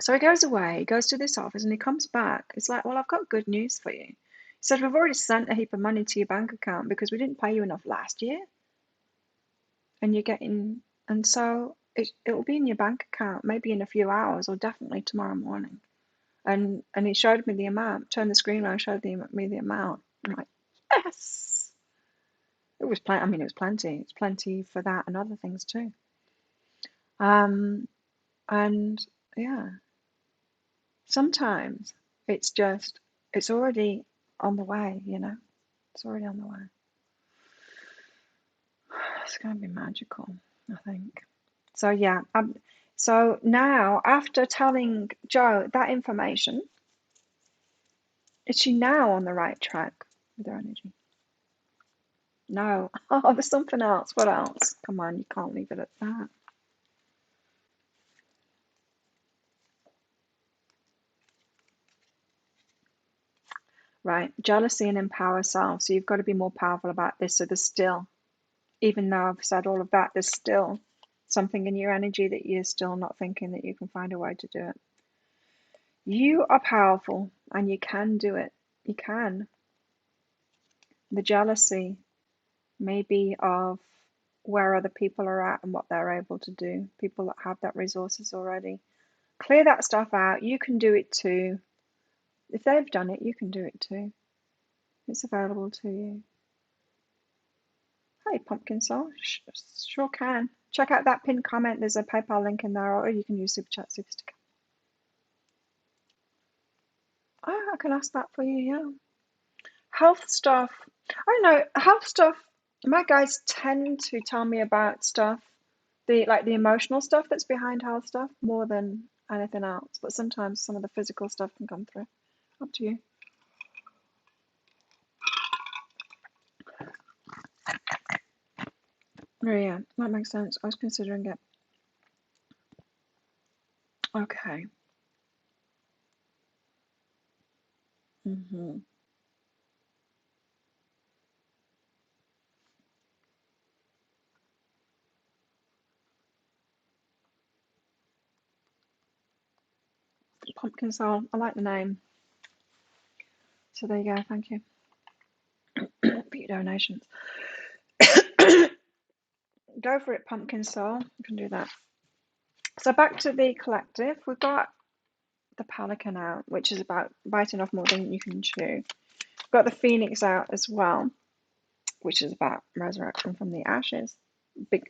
So he goes away, he goes to this office, and he comes back. It's like, well, I've got good news for you. He said, we've already sent a heap of money to your bank account because we didn't pay you enough last year. And so it will be in your bank account maybe in a few hours or definitely tomorrow morning. And he showed me the amount, turned the screen around, showed me the amount. I'm like, yes! It was plenty. I mean, it was plenty. It's plenty for that and other things too. And yeah, sometimes it's already on the way, you know? It's already on the way. It's going to be magical, I think. So yeah, so now after telling Jo that information, is she now on the right track with her energy? No. Oh, there's something else. What else? Come on, you can't leave it at that. Right, jealousy and empower self. So you've got to be more powerful about this. So there's still, even though I've said all of that, there's still something in your energy that you're still not thinking that you can find a way to do it. You are powerful and you can do it. You can. The jealousy may be of where other people are at and what they're able to do. People that have that resources already. Clear that stuff out. You can do it too. If they've done it, you can do it too. It's available to you. Hey, Pumpkin Soul. Sure can. Check out that pinned comment. There's a PayPal link in there, or you can use Super Chat, Super Sticker. Oh, I can ask that for you, yeah. Health stuff. I don't know. Health stuff. My guys tend to tell me about stuff, the emotional stuff that's behind health stuff more than anything else. But sometimes some of the physical stuff can come through. Up to you. Oh yeah, that makes sense. I was considering it. Okay. Pumpkin Soul. I like the name. So there you go. Thank you for your donations. Go for it, Pumpkin Soul. You can do that. So back to the collective. We've got the Pelican out, which is about biting off more than you can chew. We've got the Phoenix out as well, which is about resurrection from the ashes. Big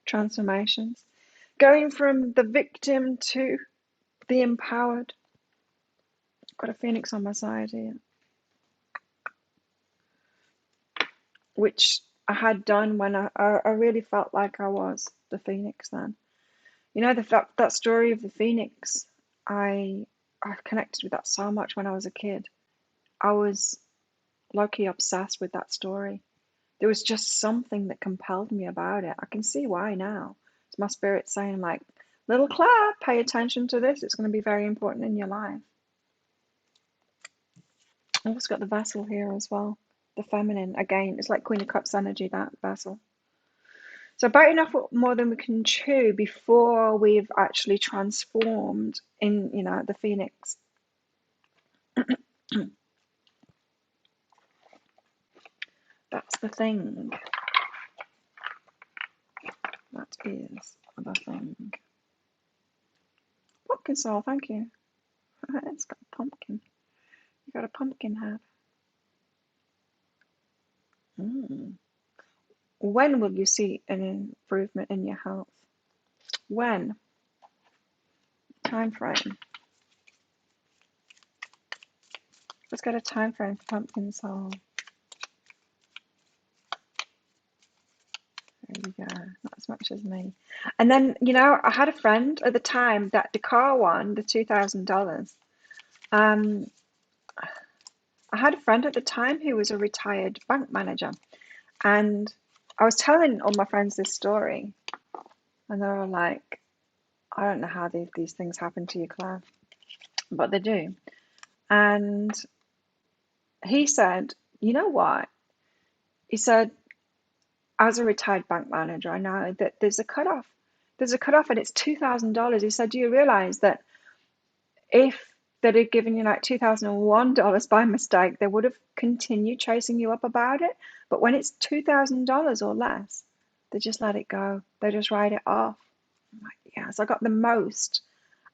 transformations. Going from the victim to the empowered. Got a Phoenix on my side here, which I had done when I really felt like I was the Phoenix then. You know, that story of the Phoenix, I connected with that so much when I was a kid. I was low-key obsessed with that story. There was just something that compelled me about it. I can see why now. It's my spirit saying, like, little Claire, pay attention to this. It's going to be very important in your life. I've also got the vessel here as well. The feminine. Again, it's like Queen of Cups energy, that vessel. So biting off more than we can chew before we've actually transformed in, you know, the Phoenix. That's the thing. That is the thing. Pumpkin Soul, thank you. It's got a pumpkin. You got a pumpkin head. When will you see an improvement in your health? When? Time frame. Let's get a time frame for Pumpkin Soul. There we go. Not as much as me. And then, you know, I had a friend at the time that Dakar won the $2,000. I had a friend at the time who was a retired bank manager, and I was telling all my friends this story, and they were like, I don't know how these things happen to you, Claire, but they do. And he said, you know what? He said, as a retired bank manager, I know that there's a cutoff. There's a cutoff, and it's $2,000. He said, do you realize that if they'd have given you like $2,001 by mistake, they would have continued chasing you up about it. But when it's $2,000 or less, they just let it go. They just write it off. I'm like, yeah, so I got the most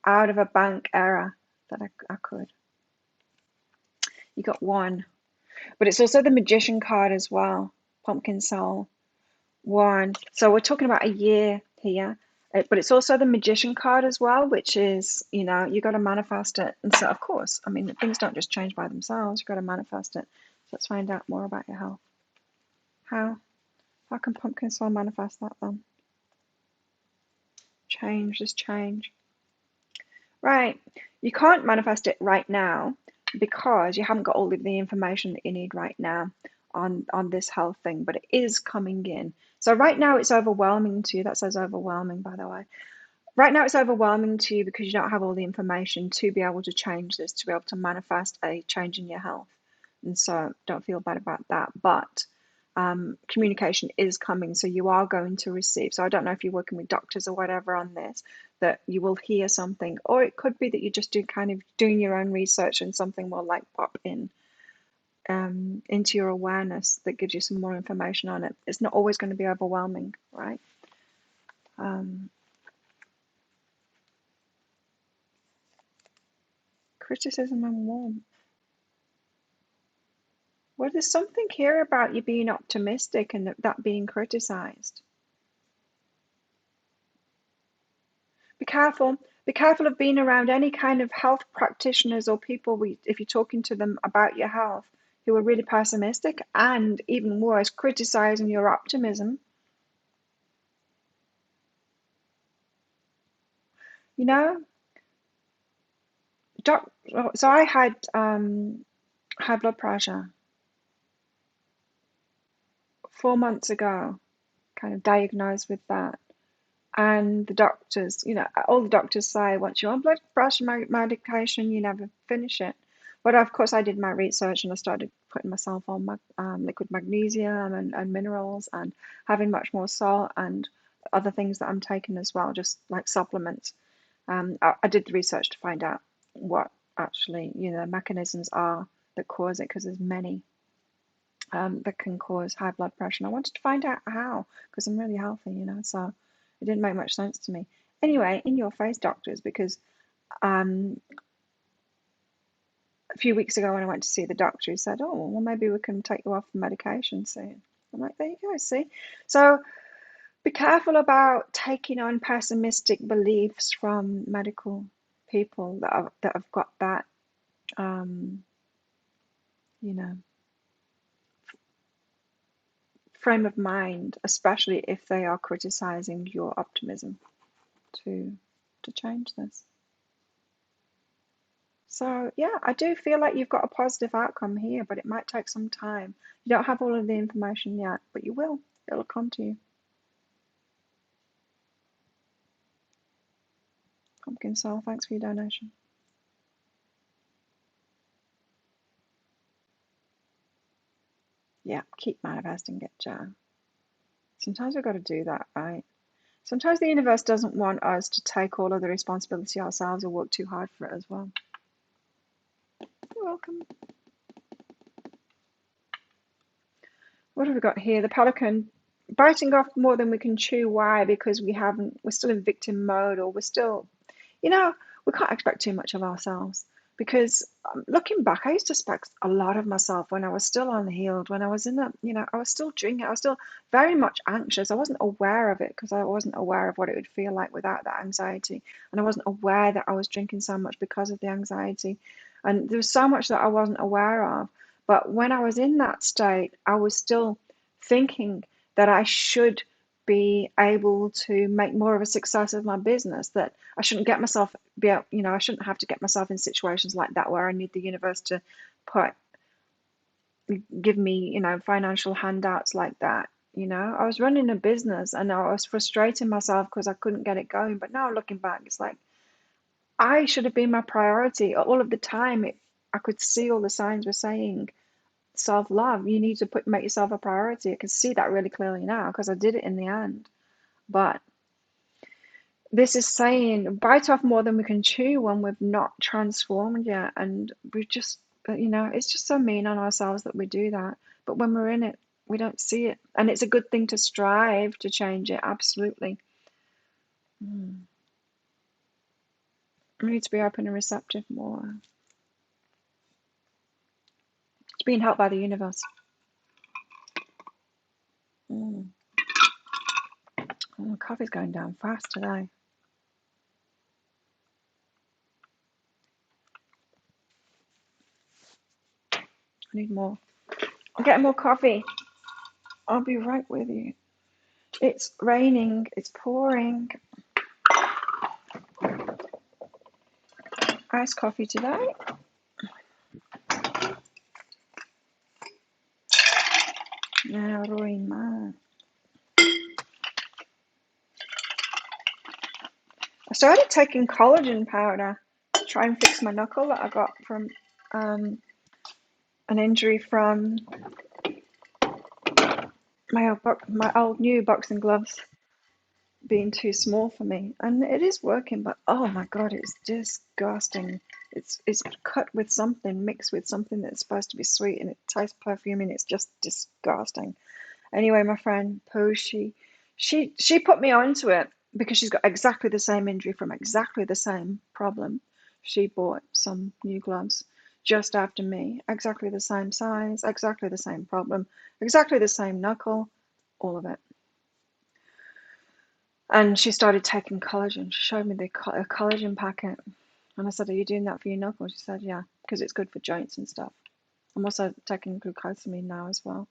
out of a bank error that I could. You got one. But it's also the magician card as well. Pumpkin soul. One. So we're talking about a year here. But it's also the magician card as well, which is, you got to manifest it. And so, of course, I mean, things don't just change by themselves. You've got to manifest it. So let's find out more about your health. How can pumpkin soul manifest that then? Change, just change. Right. You can't manifest it right now because you haven't got all of the information that you need right now on this health thing, but it is coming in. So right now it's overwhelming to you. That says overwhelming, by the way. Right now it's overwhelming to you because you don't have all the information to be able to change this, to be able to manifest a change in your health. And so don't feel bad about that. But communication is coming, so you are going to receive. So I don't know if you're working with doctors or whatever on this, that you will hear something, or it could be that you just doing your own research and something will like pop in into your awareness that gives you some more information on it. It's not always going to be overwhelming, right? Criticism and warmth. Well, there's something here about you being optimistic and that being criticized. Be careful. Be careful of being around any kind of health practitioners or people, if you're talking to them about your health, who are really pessimistic and, even worse, criticizing your optimism. You know, so I had high blood pressure 4 months ago, kind of diagnosed with that. And the doctors, all the doctors say, once you're on blood pressure medication, you never finish it. But of course, I did my research and I started putting myself on liquid magnesium and minerals and having much more salt and other things that I'm taking as well, just like supplements. I did the research to find out what actually, the mechanisms are that cause it, because there's many that can cause high blood pressure. And I wanted to find out how, because I'm really healthy, so it didn't make much sense to me. Anyway, in your face, doctors, because a few weeks ago when I went to see the doctor, he said, oh, well, maybe we can take you off the medication soon. I'm like, there you go, see? So be careful about taking on pessimistic beliefs from medical people that have got that, frame of mind, especially if they are criticizing your optimism to change this. So yeah, I do feel like you've got a positive outcome here, but it might take some time. You don't have all of the information yet, but you will. It'll come to you. Pumpkin Soul, thanks for your donation. Yeah, keep manifesting it, Jan. Sometimes we've got to do that, right? Sometimes the universe doesn't want us to take all of the responsibility ourselves or work too hard for it as well. You're welcome. What have we got here? The pelican biting off more than we can chew. Why? Because we're still in victim mode, or we're still, we can't expect too much of ourselves. Because looking back, I used to expect a lot of myself when I was still unhealed, when I was I was still drinking, I was still very much anxious. I wasn't aware of it because I wasn't aware of what it would feel like without that anxiety. And I wasn't aware that I was drinking so much because of the anxiety. And there was so much that I wasn't aware of. But when I was in that state, I was still thinking that I should be able to make more of a success of my business, that I shouldn't I shouldn't have to get myself in situations like that where I need the universe to put give me, financial handouts like that. I was running a business and I was frustrating myself because I couldn't get it going. But now looking back, it's like I should have been my priority all of the time. I could see all the signs were saying self-love. You need to make yourself a priority. I can see that really clearly now because I did it in the end. But this is saying bite off more than we can chew when we've not transformed yet, and we just, it's just so mean on ourselves that we do that. But when we're in it, we don't see it, and it's a good thing to strive to change it. Absolutely. We need to be open and receptive more. It's being helped by the universe. Oh, coffee's going down fast today. I need more. I'll get more coffee. I'll be right with you. It's raining. It's pouring. Iced coffee today. Yeah, ruin man. I started taking collagen powder to try and fix my knuckle that I got from an injury from my old new boxing gloves being too small for me, and it is working. But oh my god, it's disgusting. It's cut with something, mixed with something that's supposed to be sweet, and it tastes perfumey, and it's just disgusting. Anyway, my friend Pooh, she put me onto it because she's got exactly the same injury from exactly the same problem. She bought some new gloves just after me, exactly the same size, exactly the same problem, exactly the same knuckle, all of it. And she started taking collagen. She showed me the collagen packet. And I said, "Are you doing that for your knuckle?" She said, "Yeah, because it's good for joints and stuff." I'm also taking glucosamine now as well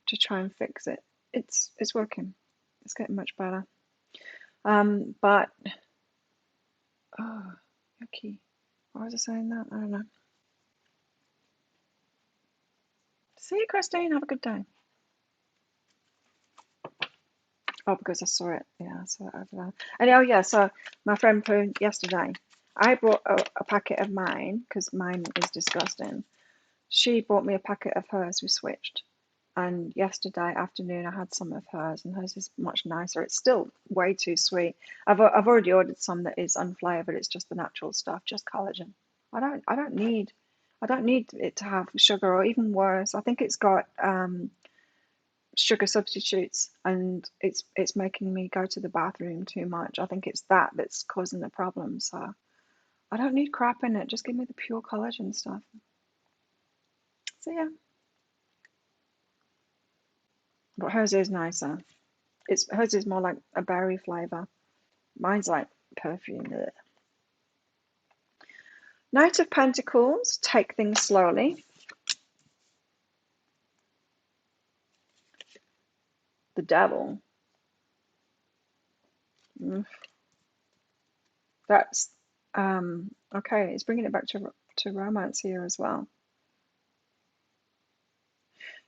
to try and fix it. It's working. It's getting much better. But oh, yucky. Why was I saying that? I don't know. See you, Christine. Have a good day. Oh, because I saw it. Yeah, I saw it over there. And oh yeah, so my friend Pooh yesterday, I brought a packet of mine because mine is disgusting. She bought me a packet of hers. We switched. And yesterday afternoon, I had some of hers, and hers is much nicer. It's still way too sweet. I've already ordered some that is unflavored. It's just the natural stuff, just collagen. I don't need it to have sugar, or even worse. I think it's got sugar substitutes, and it's making me go to the bathroom too much. I think it's that's causing the problem. So I don't need crap in it. Just give me the pure collagen stuff. So yeah, but hers is nicer. Hers is more like a berry flavor. Mine's like perfume. Ugh. Knight of Pentacles, take things slowly. The Devil. That's okay. It's bringing it back to romance here as well.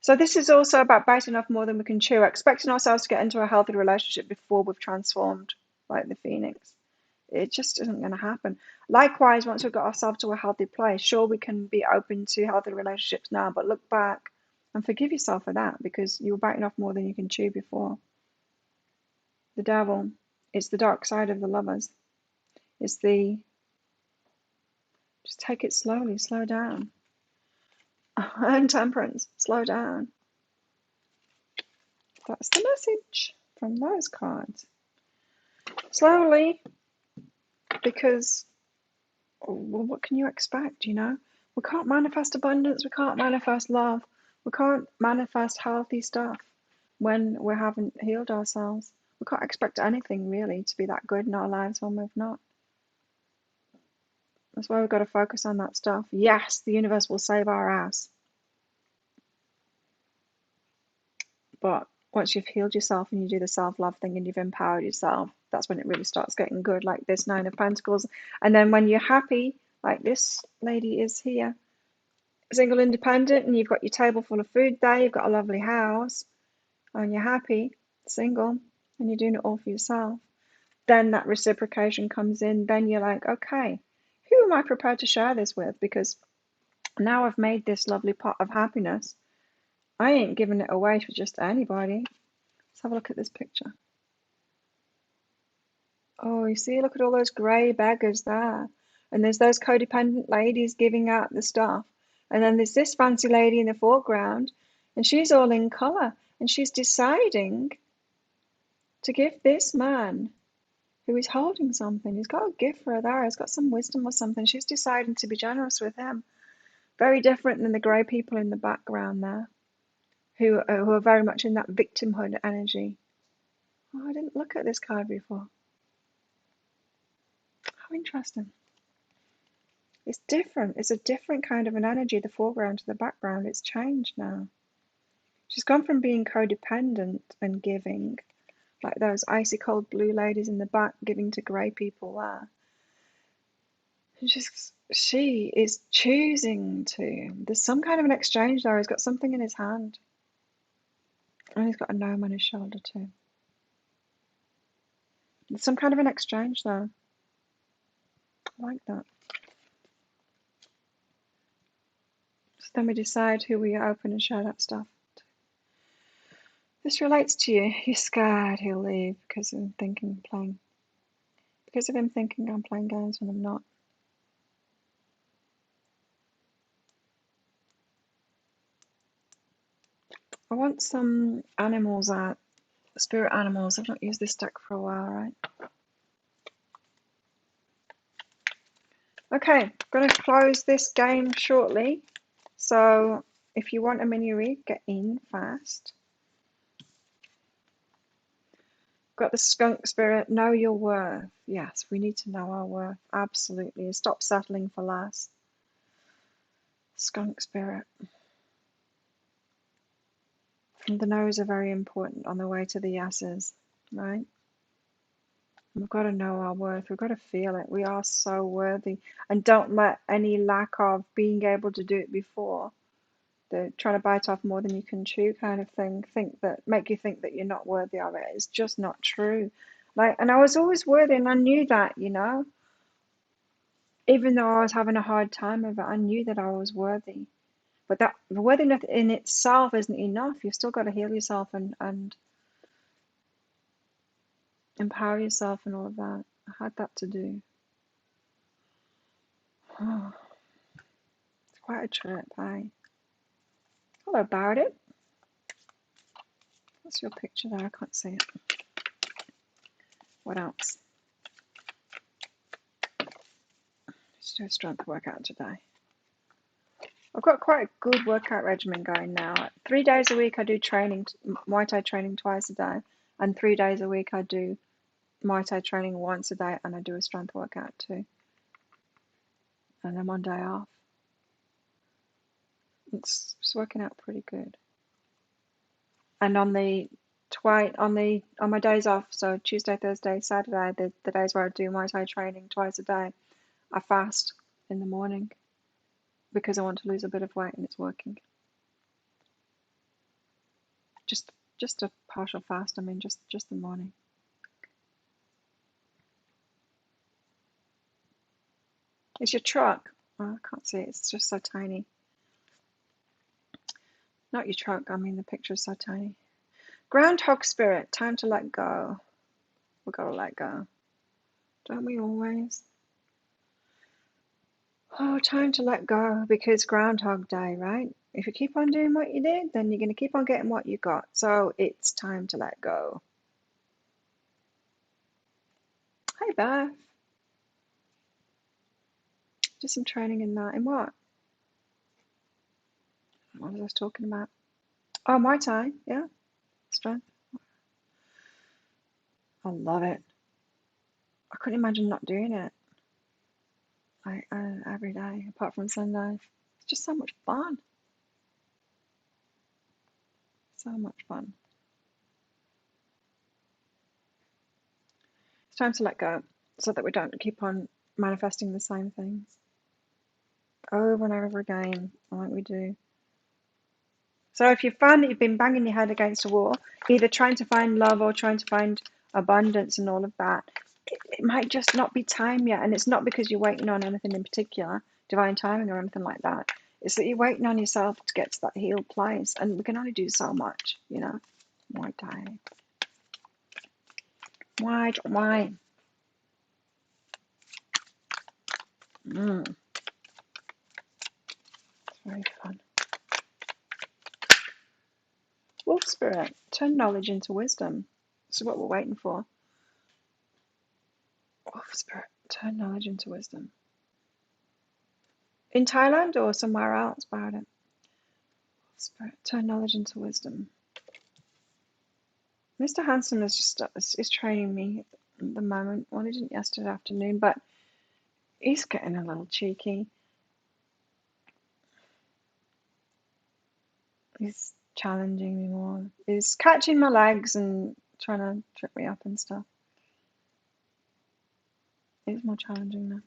So this is also about biting off more than we can chew, expecting ourselves to get into a healthy relationship before we've transformed, like the phoenix. It just isn't going to happen. Likewise, once we've got ourselves to a healthy place, sure, we can be open to healthy relationships now, but look back and forgive yourself for that because you were biting off more than you can chew before. The Devil, it's the dark side of the lovers. It's just take it slowly, slow down. And Temperance, slow down. That's the message from those cards. Slowly, because well, what can you expect, We can't manifest abundance, we can't manifest love, we can't manifest healthy stuff when we haven't healed ourselves. We can't expect anything really to be that good in our lives when we've not. That's why we've got to focus on that stuff. Yes, the universe will save our ass. But once you've healed yourself and you do the self-love thing and you've empowered yourself, that's when it really starts getting good, like this Nine of Pentacles. And then when you're happy, like this lady is here, single independent and you've got your table full of food there, you've got a lovely house, and you're happy, single, and you're doing it all for yourself, then that reciprocation comes in. Then you're like, okay, who am I prepared to share this with? Because now I've made this lovely pot of happiness. I ain't giving it away for just anybody. Let's have a look at this picture. Oh, you see, look at all those grey beggars there. And there's those codependent ladies giving out the stuff. And then there's this fancy lady in the foreground, and she's all in colour. And she's deciding to give this man who is holding something. He's got a gift for her there. He's got some wisdom or something. She's deciding to be generous with him. Very different than the grey people in the background there, who are very much in that victimhood energy. Oh, I didn't look at this card before. How interesting. It's different. It's a different kind of an energy, the foreground to the background. It's changed now. She's gone from being codependent and giving, like those icy cold blue ladies in the back giving to grey people there. And she is choosing to. There's some kind of an exchange there. He's got something in his hand. And he's got a gnome on his shoulder too. There's some kind of an exchange there. I like that. So then we decide who we open and share that stuff. This relates to you. You're scared he'll leave because of him thinking I'm playing games when I'm not. I want some animals out. Spirit animals. I've not used this deck for a while, right? Okay, I'm going to close this game shortly. So if you want a mini read, get in fast. Got the skunk spirit. Know your worth. Yes, we need to know our worth. Absolutely. Stop settling for less. Skunk spirit. And the no's are very important on the way to the yeses, right? We've got to know our worth. We've got to feel it. We are so worthy. And don't let any lack of being able to do it before, the trying to bite off more than you can chew kind of thing, make you think that you're not worthy of it. It's just not true. And I was always worthy, and I knew that, even though I was having a hard time of it, I knew that I was worthy. But that worthiness in itself isn't enough. You've still got to heal yourself and empower yourself and all of that. I had that to do. Oh, it's quite a trip, eh? Hello, Barrett. What's your picture there? I can't see it. What else? Let's do a strength workout today. I've got quite a good workout regimen going now. 3 days a week I do training, Muay Thai training twice a day, and 3 days a week I do Muay Thai training once a day, and I do a strength workout too. And I'm on day off. It's working out pretty good. And on my days off, so Tuesday, Thursday, Saturday, the days where I do Muay Thai training twice a day, I fast in the morning because I want to lose a bit of weight, and it's working. Just a partial fast. I mean, just the morning. Is your truck? Oh, I can't see it. It's just so tiny. Not your truck. I mean, the picture is so tiny. Groundhog spirit. Time to let go. We've got to let go. Don't we always? Oh, time to let go, because Groundhog Day, right? If you keep on doing what you did, then you're going to keep on getting what you got. So it's time to let go. Hi, Beth. Do some training in that. In what? What was I talking about? Oh, Muay Thai. Yeah. Strength. I love it. I couldn't imagine not doing it. Every day, apart from Sundays. It's just so much fun. So much fun. It's time to let go so that we don't keep on manifesting the same things. over and over again, like we do. So if you found that you've been banging your head against a wall, either trying to find love or trying to find abundance and all of that, it might just not be time yet. And it's not because you're waiting on anything in particular, divine timing or anything like that. It's that you're waiting on yourself to get to that healed place. And we can only do so much, you know. Muay Thai. Why? It's very fun. Wolf Spirit, turn knowledge into wisdom. This is what we're waiting for. Wolf Spirit, turn knowledge into wisdom. In Thailand or somewhere else about it? Wolf Spirit, turn knowledge into wisdom. Mr. Handsome is training me at the moment. Well, he didn't yesterday afternoon, but he's getting a little cheeky. He's challenging me more. He's catching my legs and trying to trip me up and stuff. He's more challenging now.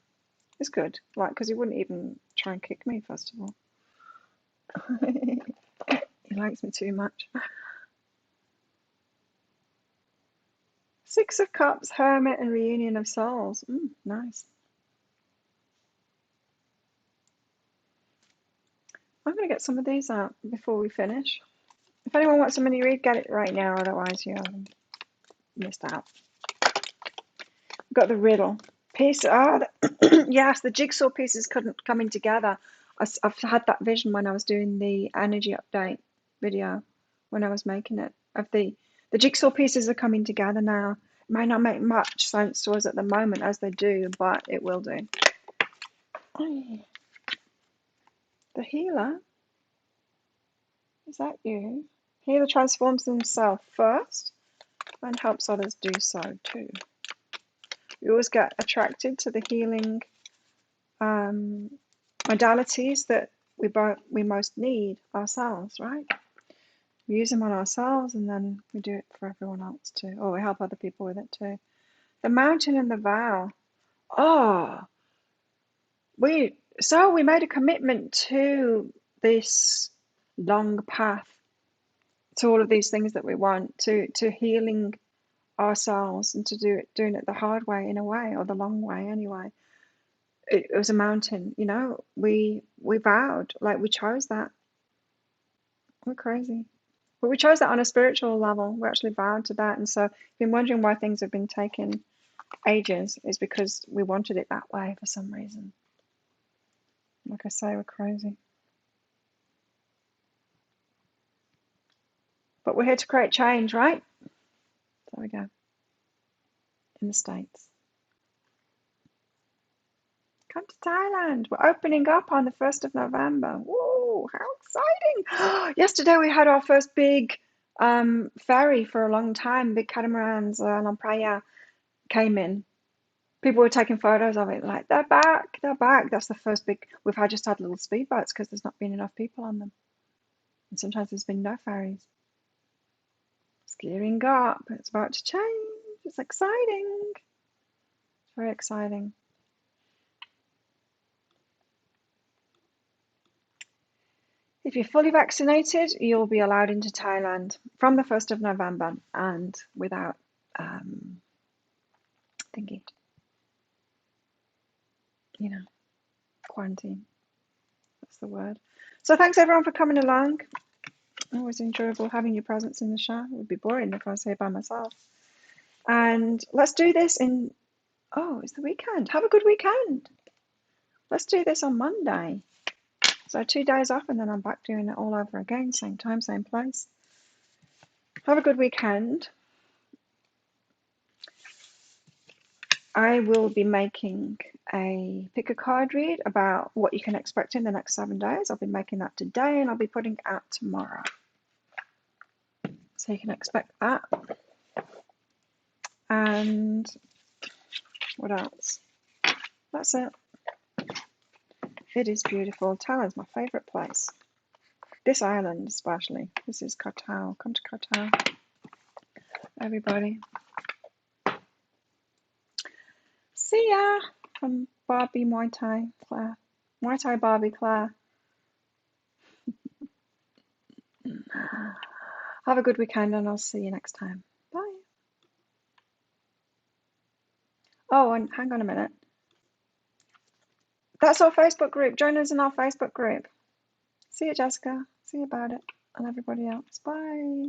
It's good, like, because he wouldn't even try and kick me, first of all. He likes me too much. Six of Cups, Hermit, and Reunion of Souls. Nice. I'm going to get some of these out before we finish. If anyone wants a mini read, get it right now, otherwise you haven't missed out. Got the riddle. Piece. Yes, the jigsaw pieces couldn't coming together. I've had that vision when I was doing the energy update video, when I was making it. Of the jigsaw pieces are coming together now. It might not make much sense to us at the moment as they do, but it will do. The healer. Is that you? Healer transforms himself first and helps others do so too. We always get attracted to the healing modalities that we most need ourselves, right? We use them on ourselves and then we do it for everyone else too, or we help other people with it too. The mountain and the vow. We made a commitment to this long path, to all of these things that we want, to healing ourselves and to doing it the hard way in a way, or the long way anyway. It was a mountain, you know. We vowed, like we chose that. We're crazy, but we chose that on a spiritual level. We actually vowed to that, and so I've been wondering why things have been taking ages. Is because we wanted it that way for some reason. Like I say, we're crazy, but we're here to create change, right? There we go. In the States. Come to Thailand. We're opening up on the 1st of November. Whoa, how exciting! Yesterday we had our first big ferry for a long time. Big catamarans, Lampraya came in. People were taking photos of it, like, they're back. That's the first big. We've just had little speedboats because there's not been enough people on them. And sometimes there's been no ferries. It's gearing up. It's about to change. It's exciting. It's very exciting. If you're fully vaccinated, you'll be allowed into Thailand from the 1st of November and without thingy, quarantine. That's the word. So thanks everyone for coming along. Always enjoyable having your presence in the show. It would be boring if I was here by myself. And let's do this it's the weekend. Have a good weekend. Let's do this on Monday. So 2 days off and then I'm back doing it all over again. Same time, same place. Have a good weekend. I will be making a pick a card read about what you can expect in the next 7 days. I'll be making that today and I'll be putting it out tomorrow. So you can expect that. And what else? That's it. It is beautiful. Thailand's my favourite place. This island especially. This is Koh Tao. Come to Koh Tao, everybody. See ya from Barbie Muay Thai, Claire. Muay Thai Barbie Claire. Have a good weekend and I'll see you next time. Bye. Oh, and hang on a minute. That's our Facebook group. Join us in our Facebook group. See you, Jessica. See you about it. And everybody else. Bye.